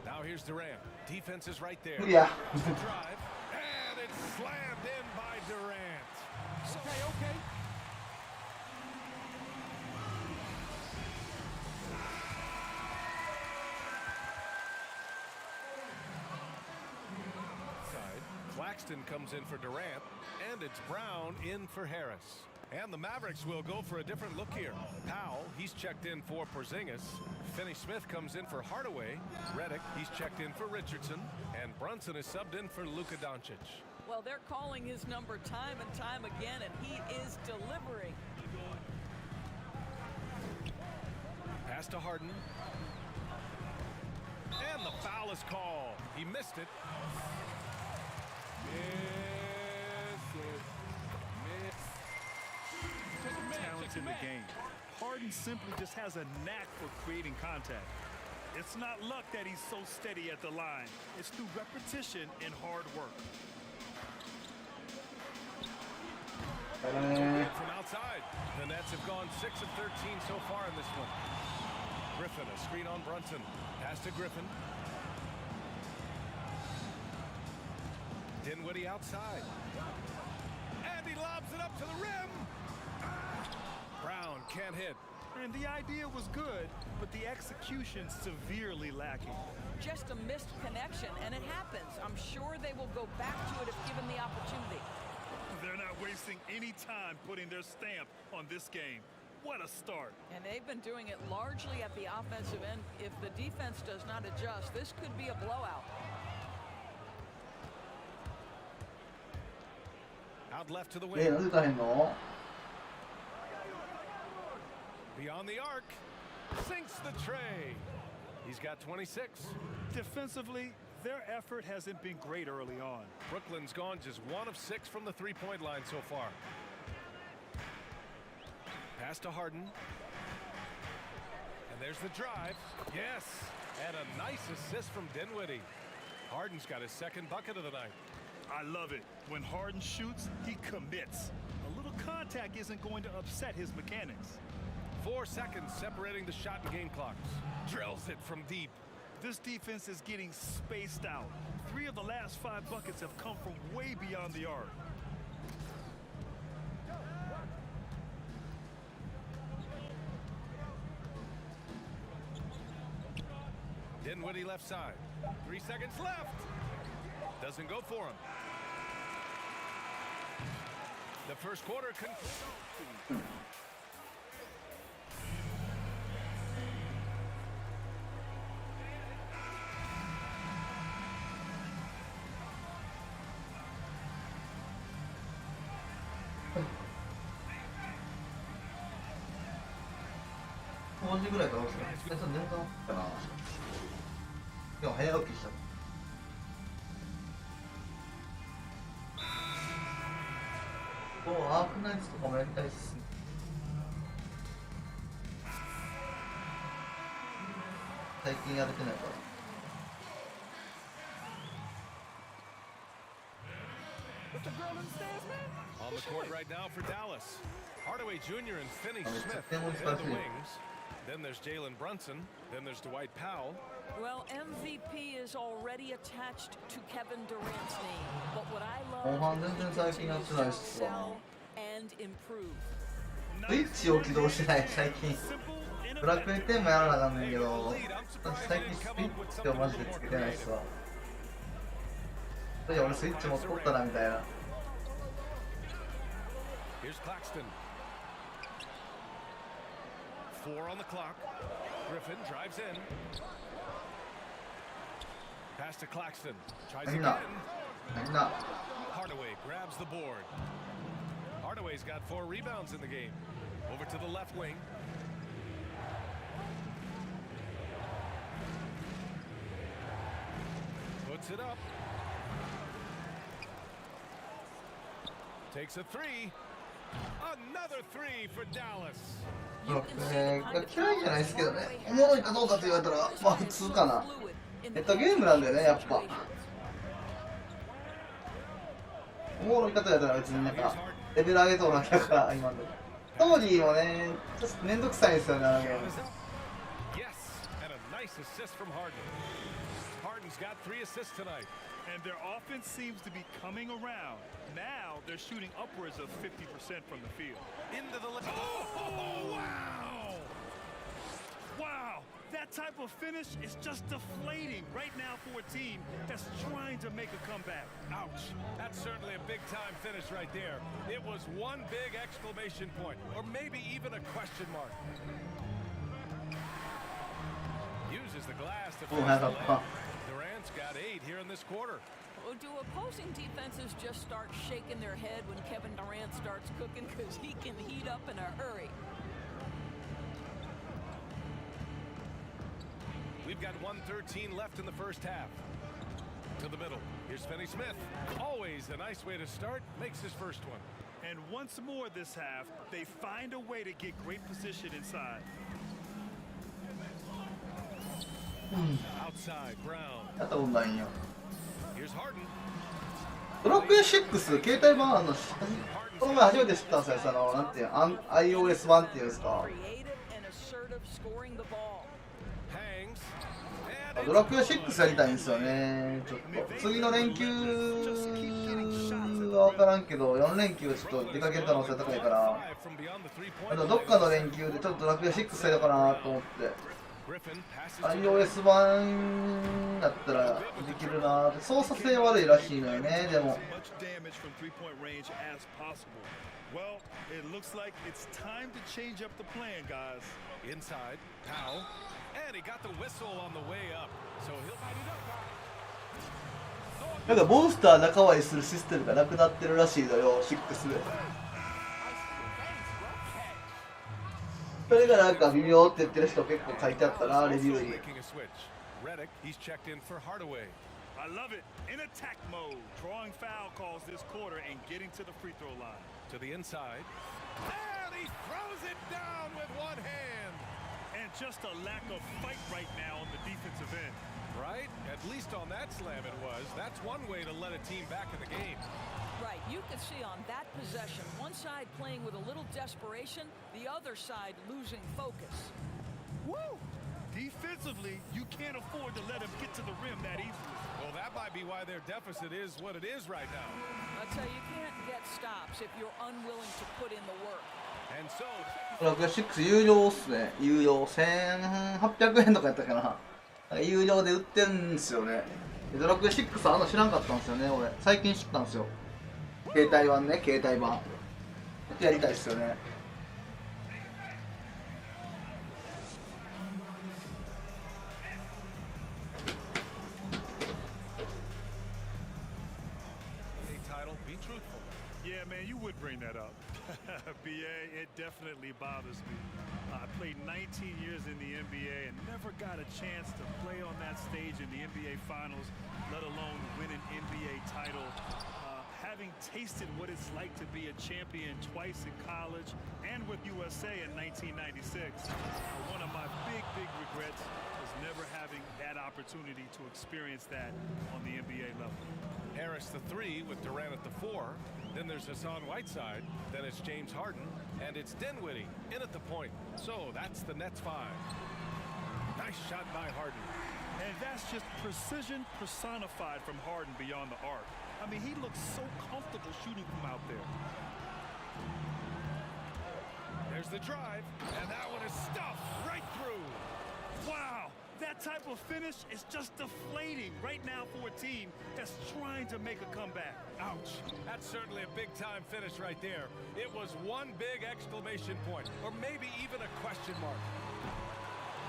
Now here's Durant. Defense is right there. Yeah. The drive. And it's slammed in by Durant. Okay. Claxton comes in for Durant, and it's Brown in for Harris. And the Mavericks will go for a different look here. Powell, he's checked in for Porzingis. Finney-Smith comes in for Hardaway. Redick, he's checked in for Richardson. And Brunson is subbed in for Luka Doncic. Well, they're calling his number time and time again, and he is delivering. Pass to Harden. And the foul is called. He missed it. Talent in the game. Harden simply just has a knack for creating contact. It's not luck that he's so steady at the line. It's through repetition and hard work. From outside, the Nets have gone 6 of 13 so far in this one. Griffin, a screen on Brunson. Pass to Griffin. Dinwiddie outside. And he lobs it up to the rim. Brown can't hit. And the idea was good, but the execution severely lacking. Just a missed connection, and it happens. I'm sure they will go back to it if given the opportunity. They're not wasting any time putting their stamp on this game. What a start. And they've been doing it largely at the offensive end. If the defense does not adjust, this could be a blowout. Out left to the なん wing. で打たへんの？ Beyond the arc. Sinks the tray. He's got 26. Defensively, their effort hasn't been great early on. Brooklyn's gone just 1 of 6 from the three-point line so far. Pass to Harden. And there's the drive. Yes. And a nice assist from Dinwiddie. Harden's got his second bucket of the night. I love it. When Harden shoots, he commits. A little contact isn't going to upset his mechanics. 4 seconds separating the shot and game clocks. Drills it from deep. This defense is getting spaced out. 3 of the last 5 buckets have come from way beyond the arc. Dinwiddie left side. 3 seconds left. Doesn't go for him. The first quarter concludes.5時ぐらいから起きた。ちょっと寝たのかな。今日早起きした。アークナイツとかもやりたいっすね。最近やれてないから。On the court right now for Dallas. Hardaway Jr. and Finney Smith in the wings. Then there's Jalen Brunson. Then there's Dwight Powell. Well, MVP is already attached to Kevin Durant's name. But what I love is he continues to excel and improve. スイッチを起動してない最近。ブラック10もやらなあかんねんけど、最近スイッチをマジでつけてないっすわ。いや俺スイッチ持っとったなみたいな。Here's Claxton. 4 on the clock. Griffin drives in. Pass to Claxton. Tries again. Hardaway grabs the board. Hardaway's got 4 rebounds in the game. Over to the left wing. Puts it up. Takes a 3. Another 3 for Dallas. 嫌いじゃないですけどね。おもろいかどうかって言われたらまあ普通かな。ゲームなんだよねやっぱ。おもろいかと言われたら別になんかレベル上げとるだけだから今の。ストーリーもねちょっとめんどくさいんですよねあのゲーム。Yes, and a nice assist from Harden. Harden's got 3 assists tonight. And their offense seems to be coming around. Now they're shooting upwards of 50% from the field. Into the left. Oh, wow! Wow! That type of finish is just deflating right now for a team that's trying to make a comeback. Ouch. That's certainly a big-time finish right there. It was one big exclamation point, or maybe even a question mark. Uses the glass to finish the leg. Durant's got 8 here in this quarter. Well, do opposing defenses just start shaking their head when Kevin Durant starts cooking because he can heat up in a hurry? We've got 1:13 left in the first half. To the middle. Here's Finney Smith. Always a nice way to start. Makes his first one. And once more this half, they find a way to get great position inside. Outside, Brown. やったことないんよ。 Here's Harden. ブロック6携帯版この前初めて知ったんですよ。なんていうiOS 版っていうんですか。ドラクエ6やりたいんですよね。ちょっと次の連休は分からんけど4連休ちょっと出かける可能性高いからどっかの連休でちょっとドラクエ6やろうかなと思って iOS 版だったらできるなって操作性悪いらしいのよねでも Well, it looks like it's time to change up the plan, guys. Inside, Powell, and he got the whistle on the way up, so he'll light it up. なんかモンスター仲間にするシステムがなくなってるらしいのよ、6で。それがなんか微妙って言ってる人結構書いてあったな、レビューに。I love it. In attack mode, drawing foul calls this quarter and getting to the free throw line. To the inside. And he throws it down with one hand. And just a lack of fight right now on the defensive end. Right? At least on that slam it was. That's one way to let a team back in the game. Right, you can see on that possession, one side playing with a little desperation, the other side losing focus. Woo! Defensively, you can't afford to let him get to the rim that easily. Well, that might be why their deficit is what it is right now. I'll tell you, you can't get stops if you're unwilling to put in the work. And so, 6有料っすね。有料1800円とかやったかな。有料で売ってるんですよね。ドラクエ6あんの知らんかったんですよね、俺。最近知ったんですよ。携帯版ね、携帯版。やりたいっすよね。Yeah, man, you would bring that up. BA, it definitely bothers me. I played 19 years in the NBA and never got a chance to play on that stage in the NBA Finals, let alone win an NBA title. Having tasted what it's like to be a champion twice in college and with USA in 1996, one of my big regrets is never having that opportunity to experience that on the NBA level. Harris the 3 with Durant at the 4. Then there's Hassan Whiteside. Then it's James Harden. And it's Dinwiddie in at the point. So that's the Nets 5. Nice shot by Harden. And that's just precision personified from Harden beyond the arc. I mean, he looks so comfortable shooting from out there. There's the drive. And that one is stuffed right through. Wow! That type of finish is just deflating right now for a team that's trying to make a comeback. Ouch. That's certainly a big-time finish right there. It was one big exclamation point, or maybe even a question mark.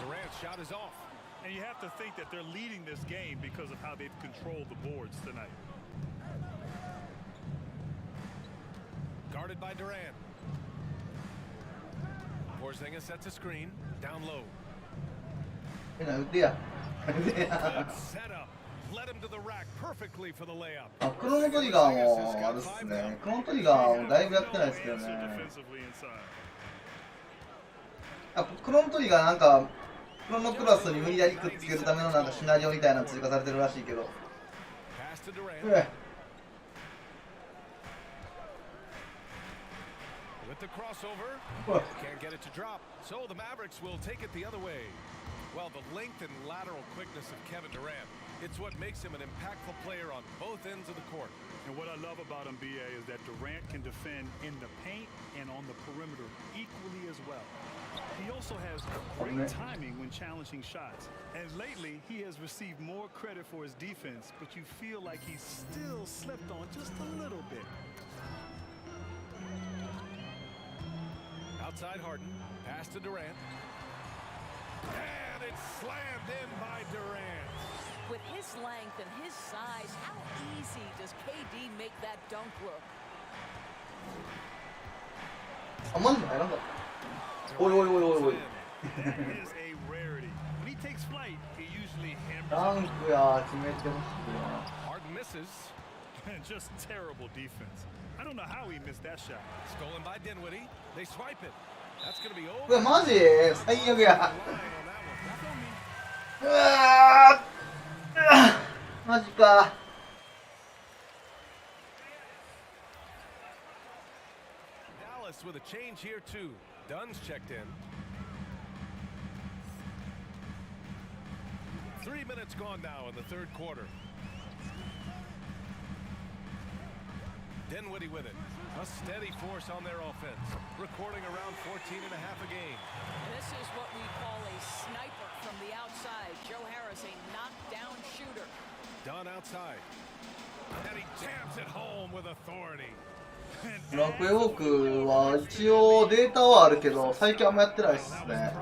Durant's shot is off. And you have to think that they're leading this game because of how they've controlled the boards tonight. Guarded by Durant. Porzingis sets a screen. Down low. Set up. Led him to the rack perfectly for the layup. クロノトリガーもあるっすね。クロノトリガーもだいぶやってないですけどね。クロノトリガーなんかクロノクラスに無理やりくっつけるためのなんかシナリオみたいなの追加されてるらしいけど。With the crossover, can't get it to drop. So the Mavericks will take it the other way. Well, the length and lateral quickness of Kevin Durant, it's what makes him an impactful player on both ends of the court. And what I love about him, BA, is that Durant can defend in the paint and on the perimeter equally as well. He also has great timing when challenging shots. And lately, he has received more credit for his defense, but you feel like he's still slipped on just a little bit. Outside Harden, pass to Durant. And it's slammed in by Durant. With his length and his size, how easy does KD make that dunk look? That is a rarity. When he takes flight, he usually hammers. Harden misses. Just terrible defense. I don't know how he missed that shot. Stolen by Dinwiddie. They swipe it. That's going to be over. マジ最悪や。うわー、マジか。Dallas with a change here too. Dunn's checked in. 3 minutes gone now in the third quarter. Dinwiddie with it. A steady force on their offense. Recording around 14 and a half a game. This is what we call a sniper from the outside. Joe Harris, a knockdown shooter. Dunn outside. And he jams it home with authority. ラクエウォークは一応データはあるけど最近あんまやってないっすね。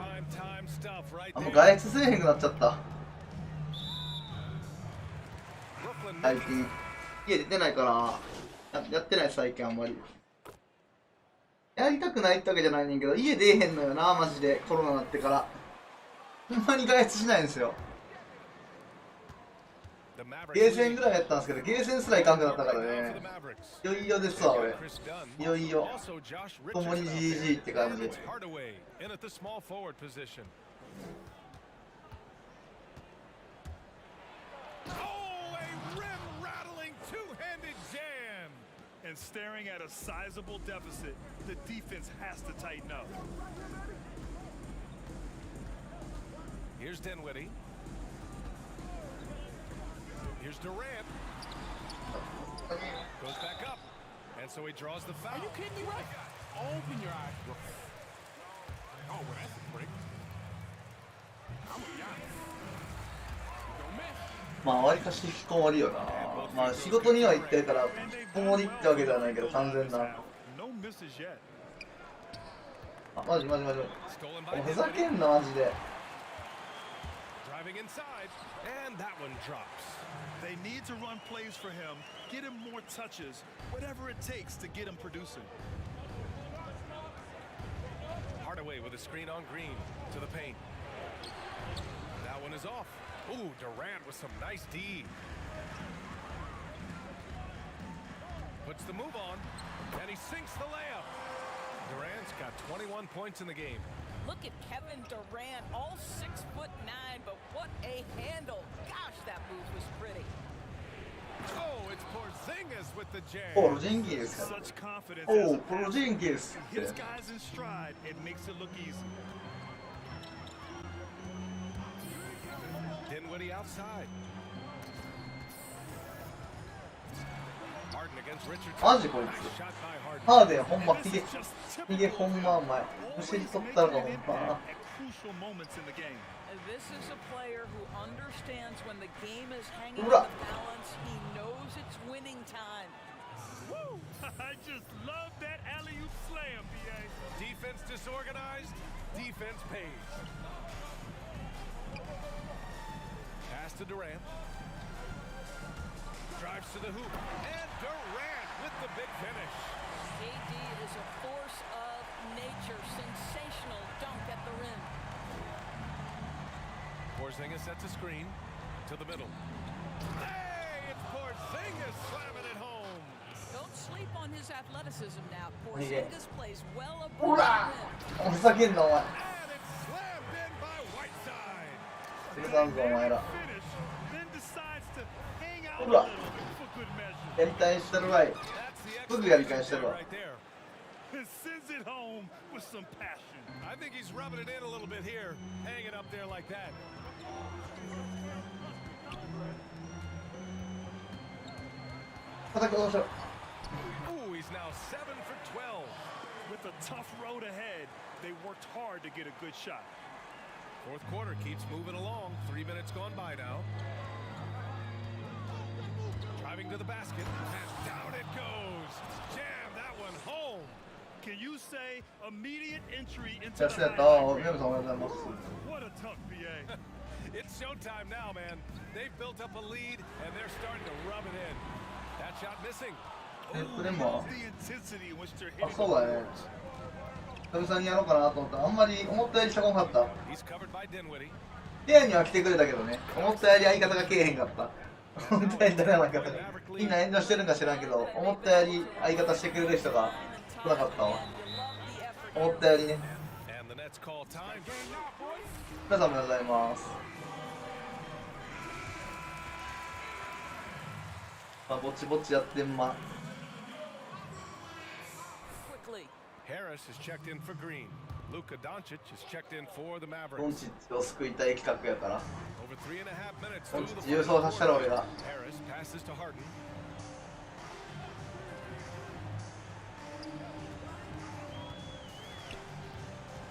あんま外出せえへんくなっちゃった最近。家出てないからやってない最近あんまり。やりたくないってわけじゃないねんけど、家出えへんのよな、マジで。コロナになってから。ほんまに外出しないんですよ。ゲーセンぐらいやったんですけど、ゲーセンすら行かんくなったからね。いよいよですわ、俺。いよいよ。共に GG って感じ。And staring at a sizable deficit, the defense has to tighten up. Here's Dinwiddie. Here's Durant. Goes back up. And so he draws the foul. Are you kidding me? Right? Open your eyes, bro. Oh, well, that's a break. I'm a Giannis. Don't miss. まあ、わりかし引きこもりよな。まあ、仕事には行ってるから、引きこもりってわけではないけど、完全な。あ、マジ。もうふざけんな、マジで。Driving inside, and that one drops. They need to run plays for him, get him more touches, whatever it takes to get him producing. Hardaway with a screen on Green to the paint. That one is off. Ooh, Durant with some nice D. Puts the move on, and he sinks the layup. Durant's got 21 points in the game. Look at Kevin Durant, all 6'9", but what a handle. Gosh, that move was pretty. Oh, it's Porzingis with the jam. Porzingis. Such confidence. Oh, Porzingis. His guys in stride, it makes it look easy. Dinwiddie outside. Harden against Richardson. マジこいつ。ハーデンほんまヒゲほんまお前。むしり取ったのかほんま。This is a player who understands when the game is hanging in the balance. He knows it's winning time. Woo! I just love that alley-oop slam, BA. Defense disorganized, defense pays. Pass to Durant. Drives to the hoop. And Durant with the big finish. KD is a force of nature. Sensational dunk at the rim. Porzingis sets a screen to the middle. Hey, it's Porzingis slamming it home. Don't sleep on his athleticism now. Porzingis plays well above the rim. ふざけんなお前。 And it's slammed in by Whiteside. するかんぞお前ら。 Then decides to hang out a ほら little for good measure. やり返してるわい。 すぐやり返してるわ。 Right there. And sends it home with some passion. I think he's rubbing it in a little bit here, hanging up there like that. 叩き落としろ。 Ooh, he's now 7 for 12. With a tough road ahead, they worked hard to get a good shot. Fourth quarter keeps moving along. 3 minutes gone by now. Driving to the basket, and down it goes. Jam that one home. Can you say immediate entry into じゃあ、 the そうやった。 highlight? 皆さんおはようございます。 What a tough BA. It's showtime now, man. They've built up a lead, and they're starting to rub it in. That shot missing. でも、 The intensity in which they're あ、 hitting そうだね。久々にやろうかなと思ったら、あんまり思ったよりしたこなかった。 He's covered by Dinwiddie. 部屋には来てくれたけどね、思ったより相方が来えへんかった。思ったより誰も相方が。みんな遠慮してるんか知らんけど、思ったより相方してくれる人が来なかったわ。思ったよりね。 And the Nets call time. 皆さんおはようございます。まあ、ぼちぼちやってんま。 Quickly. Harris is checked in for Green. Luka Doncic is checked in for the ドン Mavericks. チッチを救いたい企画やから。 Over 3.5 minutes ドン through チッ the チ優勝させたら俺が。 Harris passes to Harden.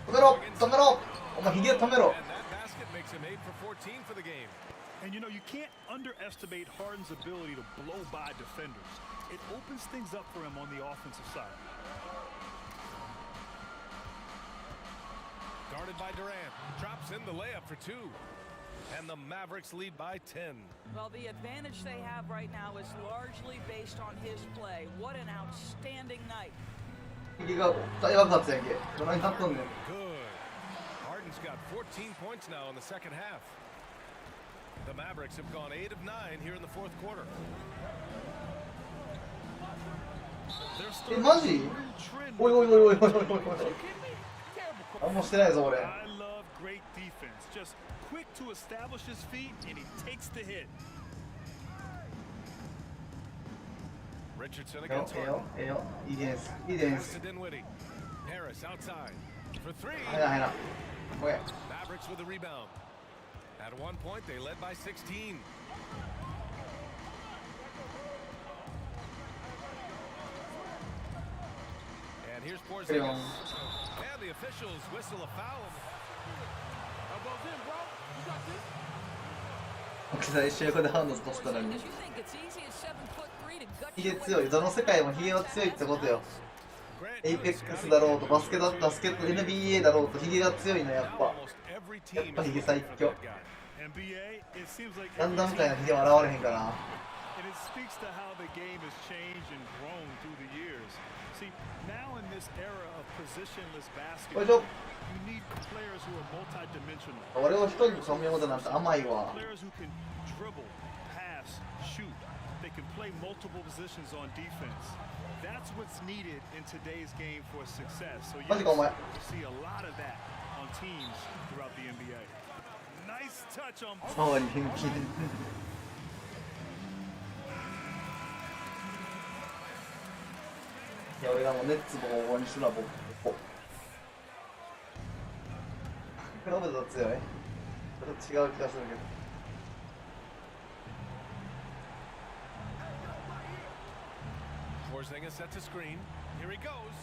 止めろ止めろお前ひげ止めろ。 And that basket makes him 8 for 14 for the game. And you know, you can't underestimate Harden's ability to blow by defenders. It opens things up for him on the offensive side. Guarded by Durant. Drops in the layup for 2. And the Mavericks lead by 10. Well, the advantage they have right now is largely based on his play. What an outstanding night. 右が大爆発やんけ。どないなっとんねん。 Good. Harden's got 14 points now in the second half. The Mavericks have gone 8 of 9 here in the fourth quarter. え、マジ？おいおいおいおいおいおいおい。何もしてないぞ俺。I love great defense. Just quick to establish his feet and he takes the hit. Richardson ええ against よ Harden. ええよ。いいディフェンス。いいディフェン Pass ス。 to Dinwiddie. Harris outside for 3. 入らん入らん。オッケー。 Mavericks with the rebound. At one point, they led by 16. And here's Porzingis. And the officials whistle a foul. Elbows in, bro. You got this. 最終横でハンドとしたのに。 Because you think it's easy as 7'3" to gut ヒゲ your way 強い。どの世界もヒゲは強いってことよ。エイペックスだろうとバスケット NBA だろうとヒゲが強いのやっぱ。やっぱヒゲ最強。 NBA, it seems like ランダム every 界のヒゲは現れへんからな。 and it speaks to how the game has changed and grown through the years. See, now in this era of positionless よいしょ。 basketball, you need players who are multidimensional. 俺を一人に染めようとなんて甘いわ。 Players who can dribble, pass, shoot. They can play multiple positions on defense. That's what's needed in today's game for success. So you マジかお前。 see a lot of that on teams throughout the NBA. Nice touch on そうに人気。いや俺がもうネッツボコボコにするわ僕。ロブと強い。ちょっと違う気がするけど。 Porzingis sets a screen. Here he goes.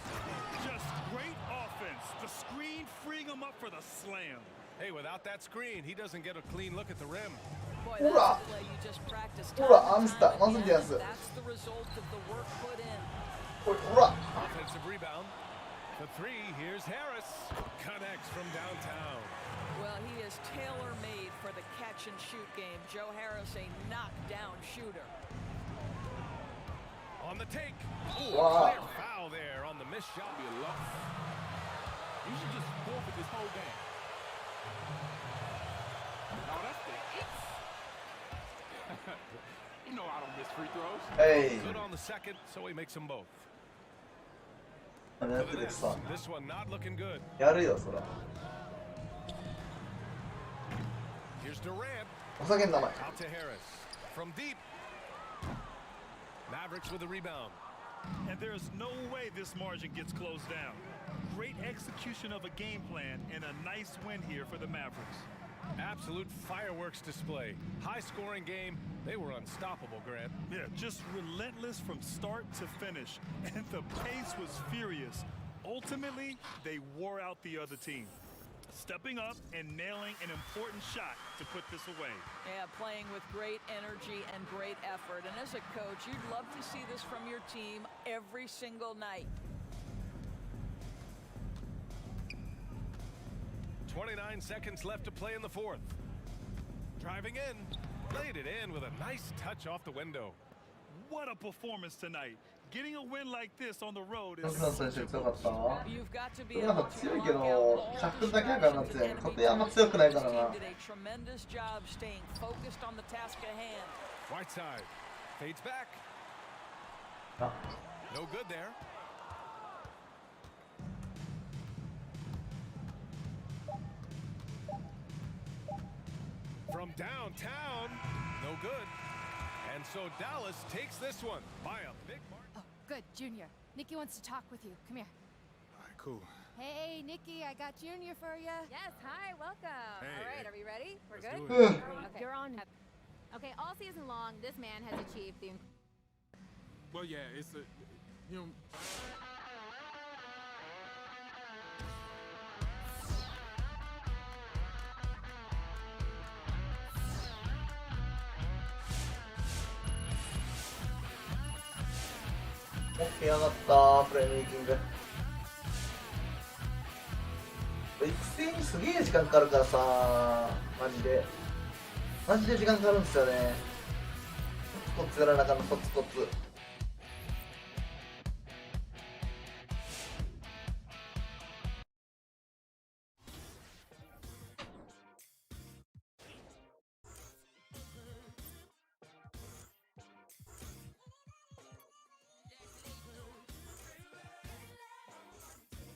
just great offense. The screen freeing him up for the slam. Hey, without that screen, he doesn't get a clean look at the rim. Boy, Ura. that's a play you just practiced time Ura, and Amsta, time nasıl again. diyorsun? That's the result of the work put in. おいほら。 Offensive rebound. The 3, here's Harris. Connects from downtown. Well, he is tailor-made for the catch-and-shoot game. Joe Harris, a knockdown shooter. On the take. Ooh, Wow. clear foul there on the missed shot. Be a loss. You should just forfeit this whole game. No, that's the You know I don't miss free throws. Hey. Good on the second, so he makes them both. やっててさ。 This one not looking good. やるよそら。 Here's Durant. お酒の名前。 Out to Harris. From deep. Mavericks with the rebound. And there's no way this margin gets closed down. Great execution of a game plan and a nice win here for the Mavericks. Absolute fireworks display. High-scoring game. They were unstoppable, Grant. Yeah, just relentless from start to finish. And the pace was furious. Ultimately, they wore out the other team, stepping up and nailing an important shot to put this away. Yeah, playing with great energy and great effort. And as a coach, you'd love to see this from your team every single night. 29 seconds left to play in the fourth. Driving in. Laid it in with a nice touch off the window. What a performance tonight. Getting a win like this on the road ナ is スナス選手強かったわ。 You've got to be なん able か to 強い block け out ど、 all シャッフル the だけやからな shooters 強い。 and 固定あんま強くないから This な team。did a tremendous job staying focused on the task at hand. Whiteside. Fades back. あ、 No good there. From downtown. No good. And so Dallas takes this one by a big margin. Oh, good, Junior. Nikki wants to talk with you. Come here. All right, cool. Hey, Nikki, I got Junior for you. Yes, hi, welcome. Hey, All right, hey. are we ready? We're Let's good? do it. Okay. You're on. Okay, all season long, this man has achieved the. Well, yeah, it's a, you know. OK 上がったプレーメイキング。育成にすげえ時間かかるからさ、マジで。マジで時間かかるんですよね。コツコツやらなあかんの、コツコツ。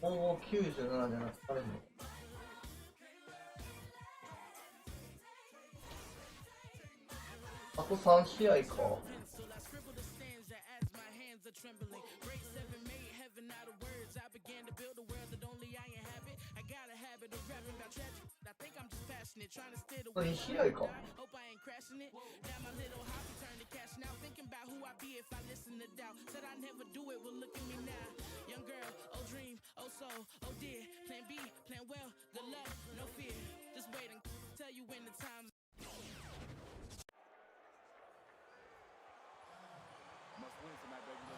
もう97じゃなくて、あれも。あと3試合か。2試合か。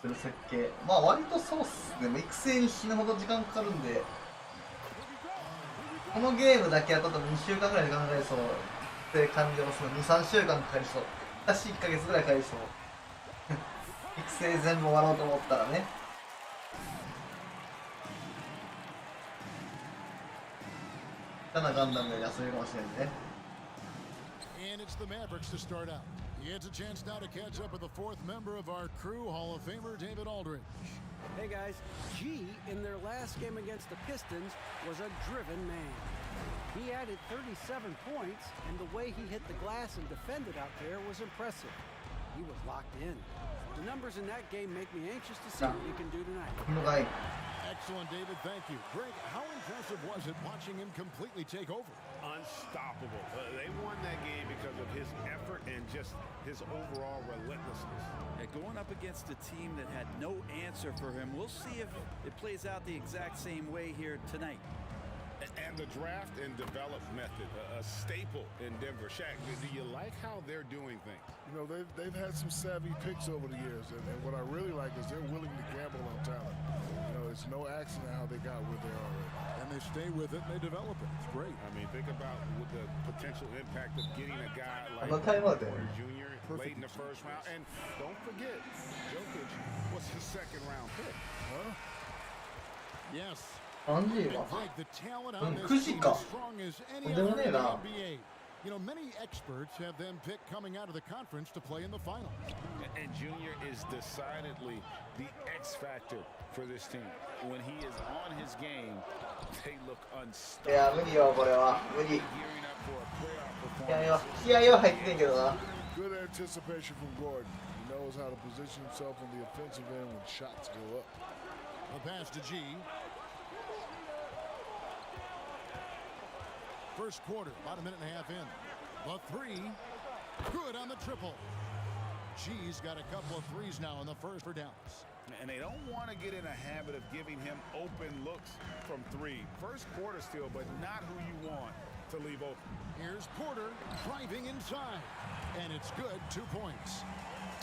する設計、まあ割とそうっすね。育成に死ぬほど時間かかるんで、このゲームだけやったら2週間ぐらいで考えそうって感じますね。2、3週間かかりそう。私1ヶ月ぐらいかかりそう。育成全部終わろうと思ったらね。ただガンダムより遊びかもしれないね。And it's the Mavericks to start out. He gets a chance now to catch up with the fourth member of our crew, Hall of Famer David Aldridge. Hey guys, G in their last game against the Pistons was a driven man. He added 37 points, and the way he hit the glass and defended out there was impressive. He was locked in. The numbers in that game make me anxious to see what he can do tonight. Excellent, David. Thank you. Greg, how impressive was it watching him completely take over? Unstoppable. They won that game because of his effort and just his overall relentlessness. And going up against a team that had no answer for him, we'll see if it plays out the exact same way here tonight. And the draft and develop method, a staple in Denver. Shaq, do you like how they're doing things? You know, they've had some savvy picks over the years, and what I really like is they're willing to gamble on talent. You know, it's no accident how they got where they are right now. And they stay with it and they develop it. It's great. I mean, think about with the potential impact of getting a guy like Porter Jr. late in the first round. And don't forget, Jokic was his second round pick. Huh? Yes. 30は The talent on this 9時 team か as strong as と any んでも other ね in え the な。 NBA. You know, many experts have them picked coming out of the conference to play in the final. And Junior is decidedly the X factor for this team. When he is on his game, they look いや、無理よ、これは。無理。気合は入ってんけどな。Good anticipation from Gordon. He knows how to position himself on the offensive end when shots go up. The pass to G. First quarter, about a minute and a half in. The three, good on the triple. G's got a couple of threes now in the first for Dallas. And they don't want to get in a habit of giving him open looks from three. First quarter still, but not who you want to leave open. Here's Porter driving inside, and it's good, 2 points.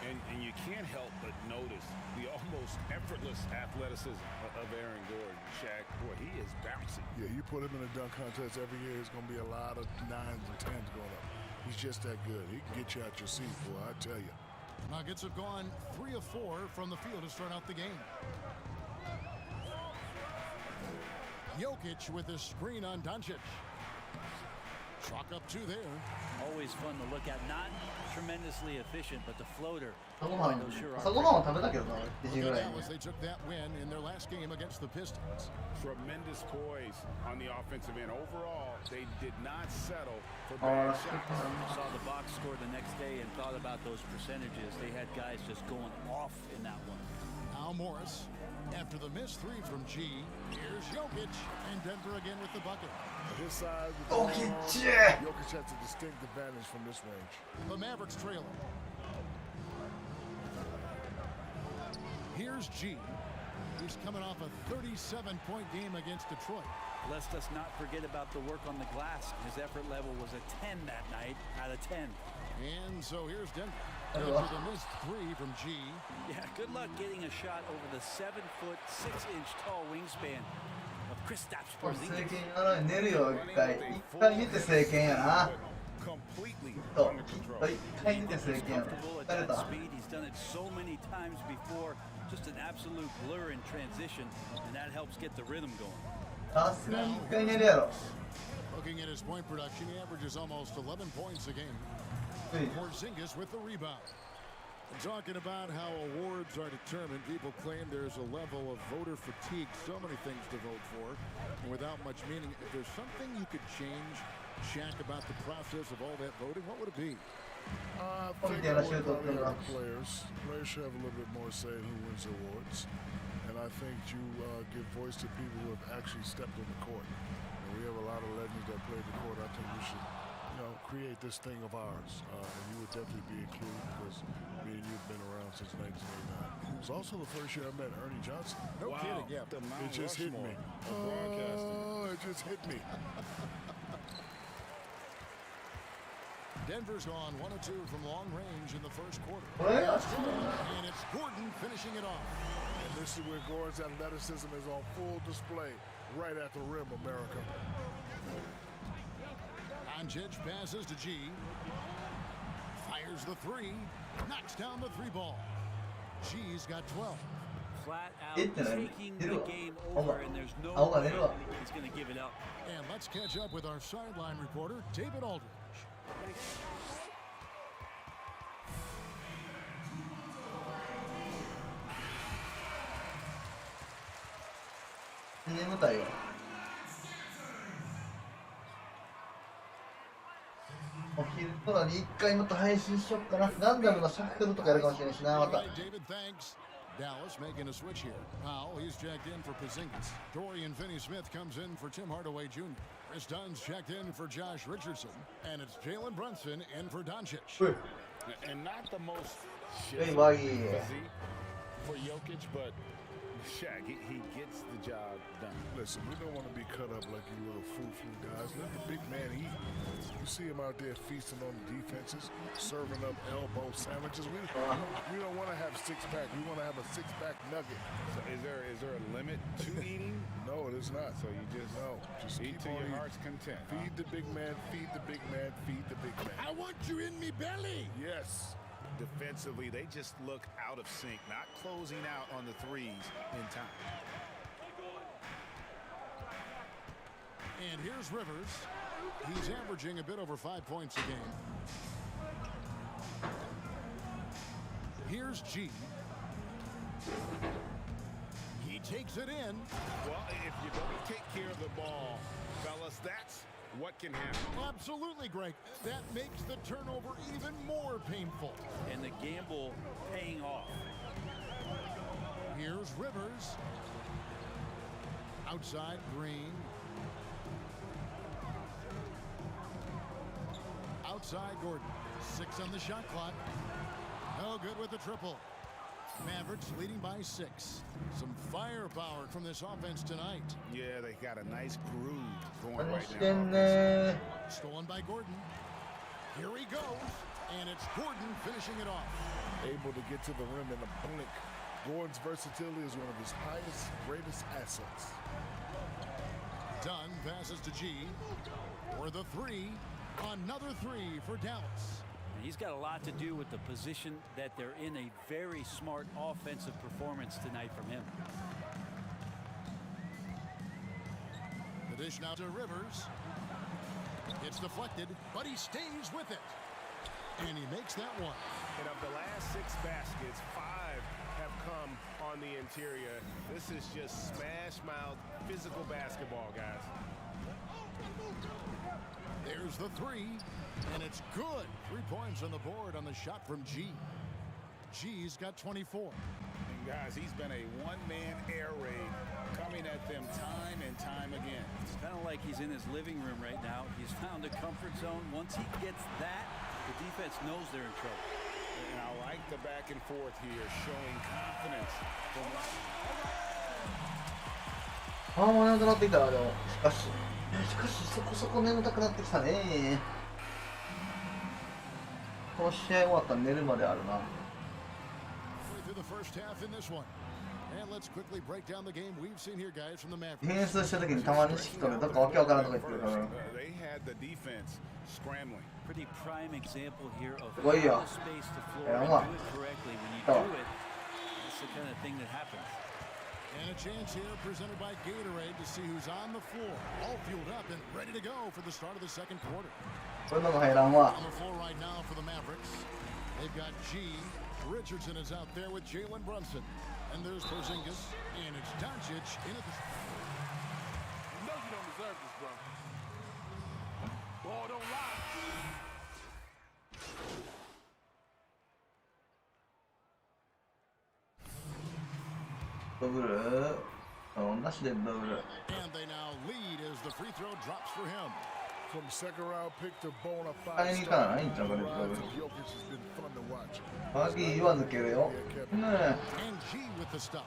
And you can't help but notice the almost effortless athleticism of Aaron Gordon. Shaq, boy, he is bouncy. Yeah, you put him in a dunk contest every year, there's going to be a lot of 9s and 10s going up. He's just that good. He can get you out your seat, boy, I tell you. Nuggets have gone 3 of 4 from the field to start out the game. Jokic with a screen on Doncic. Chalk up 2 there. Always fun to look at. Not tremendously efficient, but the floater. 朝ごはんは食べたけどな、2時ぐらいに。 They took that win in their last game against the Pistons. Tremendous poise on the offensive end. Overall, they did not settle for bad shots. Saw the box score the next day and thought about those percentages. They had guys just going off in that one. Al Morris, after the missed 3 from G, here's Jokic, and Denver again with the bucket. His size, Jokic has a distinct advantage from this range. The Mavericks trailing. Here's G. He's coming off a 37-point game against Detroit. Let's us not forget about the work on the glass. His effort level was a 10 that night out of 10. And so here's Denver. After the missed 3 from G. Yeah, good luck getting a shot over the 7-foot, 6-inch tall wingspan of Kristaps Porzingis. 寝るよ、一回見て政権やな。completely と under きっ control. と一回見てするけん Comfortable at 疲れ that た speed. He's done it so many times before. Just an absolute blur in transition, and that helps get the rhythm going. さすがに一回寝るやろ Looking at his point production, he averages almost 11 points a game. うん Porzingis with the rebound. Talking about how awards are determined, people claim there's a level of voter fatigue, so many things to vote for, and without much meaning. If there's something you could change, Shaq, about the process of all that voting, what would it be? I Oh, think yeah, it that's would your probably thought, help the players. Players should have a little bit more say in who wins awards. And I think you give voice to people who have actually stepped on the court. And we have a lot of legends that played the court. I think we should, create this thing of ours. And you would definitely be included because me and you have been around since 1989. It's also the first year I met Ernie Johnson. No kidding, yeah. It just hit me. It just hit me. Denver's gone 1 of 2 from long range in the first quarter. Well, And it's Gordon finishing it off. And this is where Gordon's athleticism is on full display right at the rim, America. Doncic passes to G. Fires the three. Knocks down the three ball. G's got 12. Flat out It didn't. taking It the will. game Oh, over, and there's no oh, way it will. he's going to give it up. And let's catch up with our sideline reporter, David Aldridge. 眠たいよお昼頃に一回また配信しよっかなランダムのシャッフルとかやるかもしれないしなま All た right, David, thanks. Dallas making a switch here. Powell, he's checked in for Porzingis. Dorian Finney-Smith comes in for Tim Hardaway Jr. Chris Dunn's checked in for Josh Richardson. And it's Jalen Brunson in for Doncic. And not the most Hey, buddy. physique for Jokic, but Shaq, he gets the job done. Listen, we don't want to be cut up like you little foo-foo guys. Let the big man eat. You see him out there feasting on the defenses, serving up elbow sandwiches. We don't want to have six-pack. We want to have a six-pack nugget. So is there a limit to eating? No, it is not. So you just keep eat to on your eating. heart's content. Feed the big man, feed the big man, feed the big man. I want you in me belly. Yes. Defensively, they just look out of sync, not closing out on the threes in time. And here's Rivers. He's averaging a bit over 5 points a game. Here's G. He takes it in. Well, if you don't take care of the ball, fellas, that's what can happen. Absolutely, Greg. That makes the turnover even more painful. And the gamble paying off. Here's Rivers. Outside Green. Outside Gordon. 6 on the shot clock. No good with the triple. Mavericks leading by 6. Some firepower from this offense tonight. Yeah, they got a nice groove going 何 right してん now. ね Stolen by Gordon. Here he goes. And it's Gordon finishing it off. Able to get to the rim in a blink. Gordon's versatility is one of his highest, greatest assets. Dunn passes to G. For the three. Another three for Dallas. He's got a lot to do with the position that they're in. A very smart offensive performance tonight from him. The dish now to Rivers. It's deflected, but he stays with it. And he makes that one. And of the last 6 baskets, 5 have come on the interior. This is just smash-mouth physical basketball, guys. There's the three, and it's good. 3 points on the board on the shot from G. G's got 24. And guys, he's been a one-man air raid coming at them time and time again. It's kind of like he's in his living room right now. He's found a comfort zone. Once he gets that, the defense knows they're in trouble. And I like the back and forth here, showing confidence. ああもう眠くなってきたでもしかしそこそこ眠たくなってきたねこの試合終わったら寝るまであるな Through the first half in this one. And let's quickly break down the game we've seen here, guys, from the ディ Mavericks. フェンスした時にたまに引き取るどっかわけわからんとこ行ってるから They had the defense scrambling. Pretty prime example here of Well, yeah. how to space the floor Yeah, and what? do it correctly. When you Oh. do it, that's the kind of thing that happens. And a chance here presented by Gatorade to see who's on the floor. All fueled up and ready to go for the start of the second quarter. これのも入らんわ On the floor right now for the Mavericks. They've got G. Richardson is out there with Jalen Brunson. And there's Porzingis. And it's Doncic in at the... You know you don't deserve this, bro. Ball don't lie. ドブルなしでドブル And they now lead as the free throw drops for him. From second round pick to bona 買い fide に行か star, ないんちゃうかね the ド rise ブ of ル Jokic has been fun to watch. バーギーは抜けるよね And G with the stuff.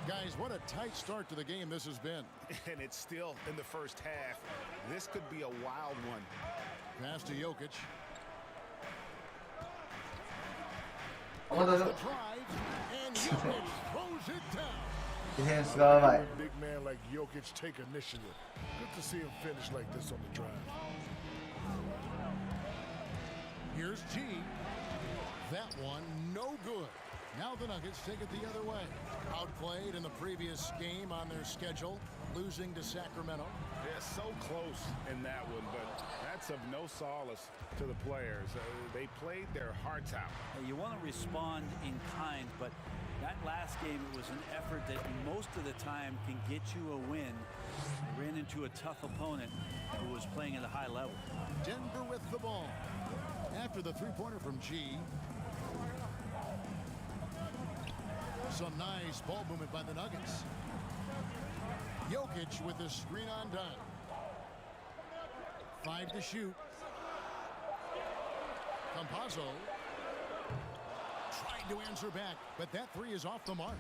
Guys, what a tight start to the game this has been. And it's still in the first half. This could be a wild one. Pass to Jokic. まだ The drive. And Jokic throws it down. ディフェンスがうまい Big man like Jokic take initiative. Good to see him finish like this on the drive. Here's G. That one, no good. Now the Nuggets take it the other way. Outplayed in the previous game on their schedule, losing to Sacramento. They're so close in that one, but that's of no solace to the players. They played their hearts out. You want to respond in kind, but that last game, it was an effort that most of the time can get you a win. They ran into a tough opponent who was playing at a high level. Denver with the ball. After the three-pointer from G. Some nice ball movement by the Nuggets. Jokic with the screen on done. 5 to shoot. Campazzo tried to answer back, but that three is off the mark.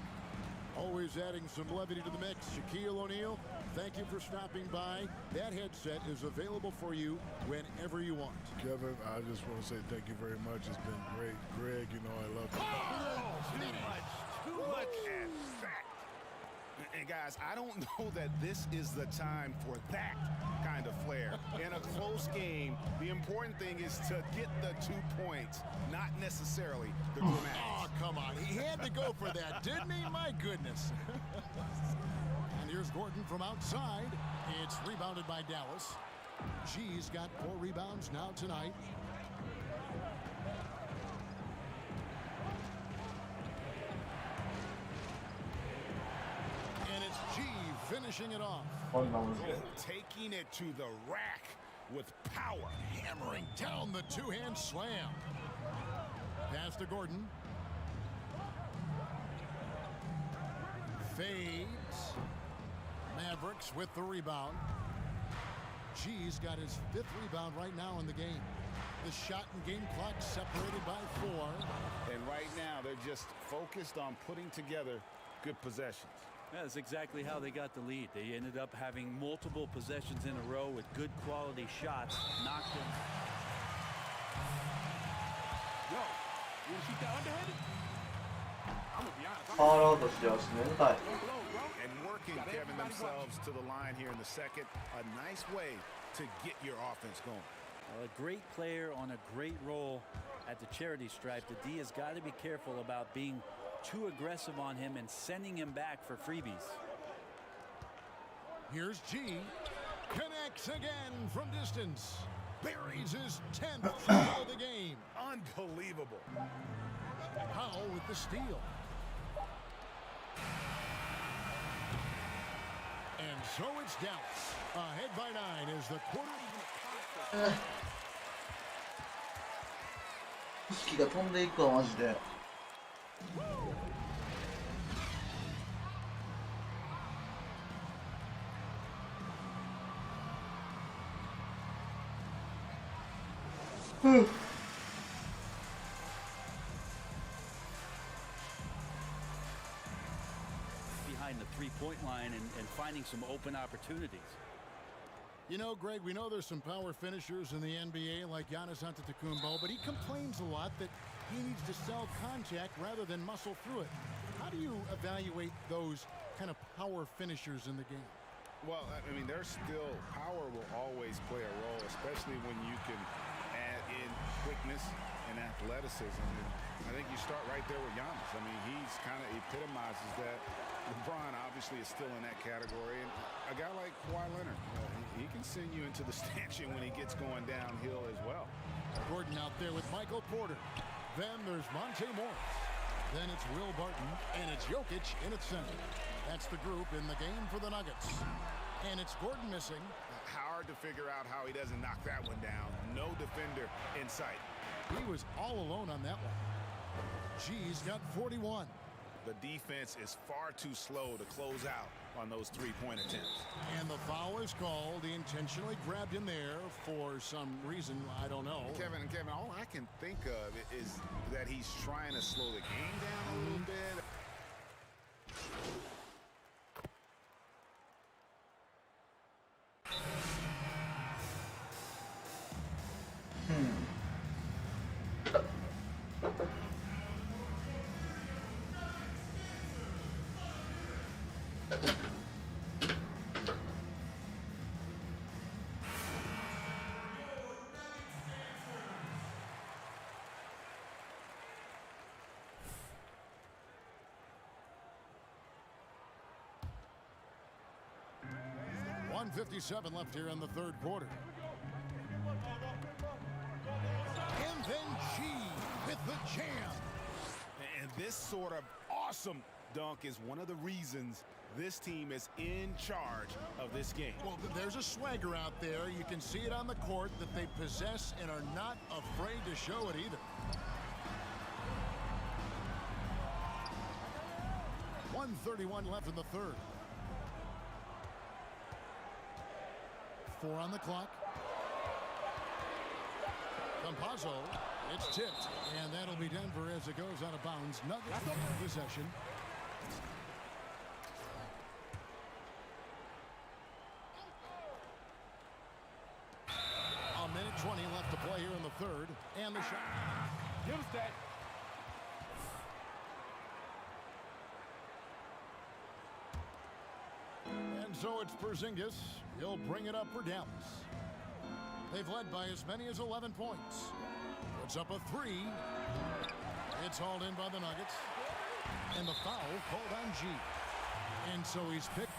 Always adding some levity to the mix. Shaquille O'Neal, thank you for stopping by. That headset is available for you whenever you want. Kevin, I just want to say thank you very much. It's been great. Greg, you know I love you. Too much at that. And guys, I don't know that this is the time for that kind of flair. In a close game, the important thing is to get the 2 points, not necessarily the dramatics. Oh, come on. He had to go for that, didn't he? My goodness. And here's Gordon from outside. It's rebounded by Dallas. G's got 4 rebounds now tonight. And it's G finishing it off. Taking it to the rack with power. Hammering down the two-hand slam. Pass to Gordon. Fades. Mavericks with the rebound. G's got his 5th rebound right now in the game. The shot and game clock separated by 4. And right now, they're just focused on putting together good possessions. That's exactly how they got the lead. They ended up having multiple possessions in a row with good quality shots. Knocked them. Yo, you want to shoot that underhanded? I'm going to be honest. ファールアウトしてはしめたい And working Kevin themselves to the line here in the second. A nice way to get your offense going. A great player on a great role at the charity stripe. The D has got to be careful about being too aggressive on him and sending him back for freebies. Here's G. Connects again from distance. Buries his 10th of the game. Unbelievable. Powell with the steal. And so it's Dallas. Ahead by 9 as the quarter. 意識が飛んでいくわマジでBehind the three-point line and finding some open opportunities. You know, Greg, we know there's some power finishers in the NBA like Giannis Antetokounmpo, but he complains a lot that he needs to sell contact rather than muscle through it. How do you evaluate those kind of power finishers in the game? Well, I mean, there's still power will always play a role, especially when you can add in quickness and athleticism. And I think you start right there with Giannis. I mean, he's kind of epitomizes that. LeBron obviously is still in that category. And a guy like Kawhi Leonard, he can send you into the stanchion when he gets going downhill as well. Gordon out there with Michael Porter. Then there's Monte Morris. Then it's Will Barton, and it's Jokic in at center. That's the group in the game for the Nuggets. And it's Gordon missing. Hard to figure out how he doesn't knock that one down. No defender in sight. He was all alone on that one. G's got 41. The defense is far too slow to close out on those three-point attempts. And the foul is called. He intentionally grabbed him there for some reason, I don't know. Kevin, all I can think of is that he's trying to slow the game down a little bit. .157 left here in the third quarter. And then G with the jam. And this sort of awesome dunk is one of the reasons this team is in charge of this game. Well, there's a swagger out there. You can see it on the court that they possess and are not afraid to show it either. 1:31 left in the third. 4 on the clock. Campazzo, it's tipped, and that'll be Denver as it goes out of bounds. Nuggets possession. A minute 20 left to play here in the third, and the shot. Give us that. And so it's Porzingis. He'll bring it up for Dallas. They've led by as many as 11 points. Puts up a 3. It's hauled in by the Nuggets. And the foul called on G. And so he's picked.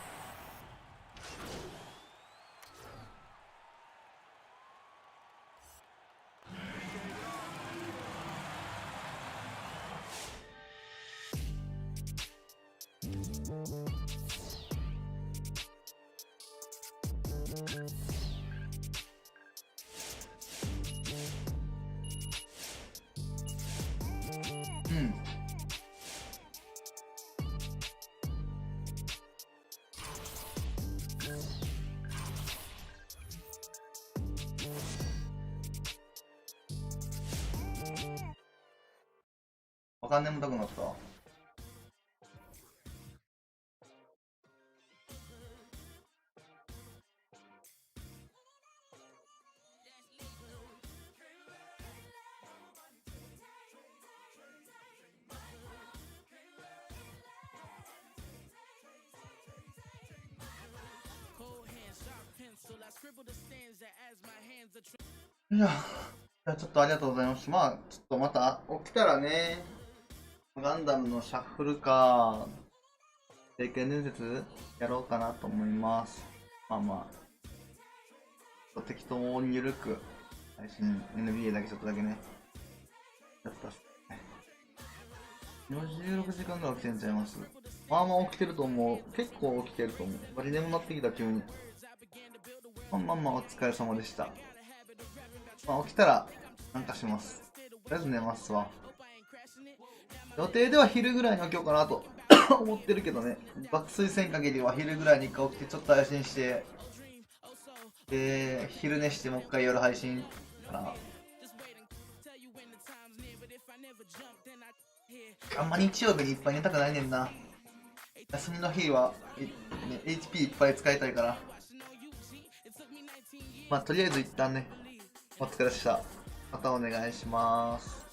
わかん眠たくなった。いや、ちょっとありがとうございます。まあ、ちょっとまた起きたらね、ガンダムのシャッフルか、聖剣伝説やろうかなと思います。まあまあ、適当にゆるく、配信 NBA だけちょっとだけね、やったっすね。56時間ぐらい起きてんちゃいます。まあまあ起きてると思う。結構起きてると思う。バリ眠なってきた急に。まあお疲れ様でした。まあ起きたらなんかします。とりあえず寝ますわ。予定では昼ぐらいに起きようかなと思ってるけどね。爆睡せん限りは昼ぐらいに一回起きてちょっと配信して、昼寝してもう一回夜配信かな。あんま日曜日にいっぱい寝たくないねんな。休みの日は、ね、HP いっぱい使いたいから。まあとりあえず一旦ね、お疲れでした。またお願いします。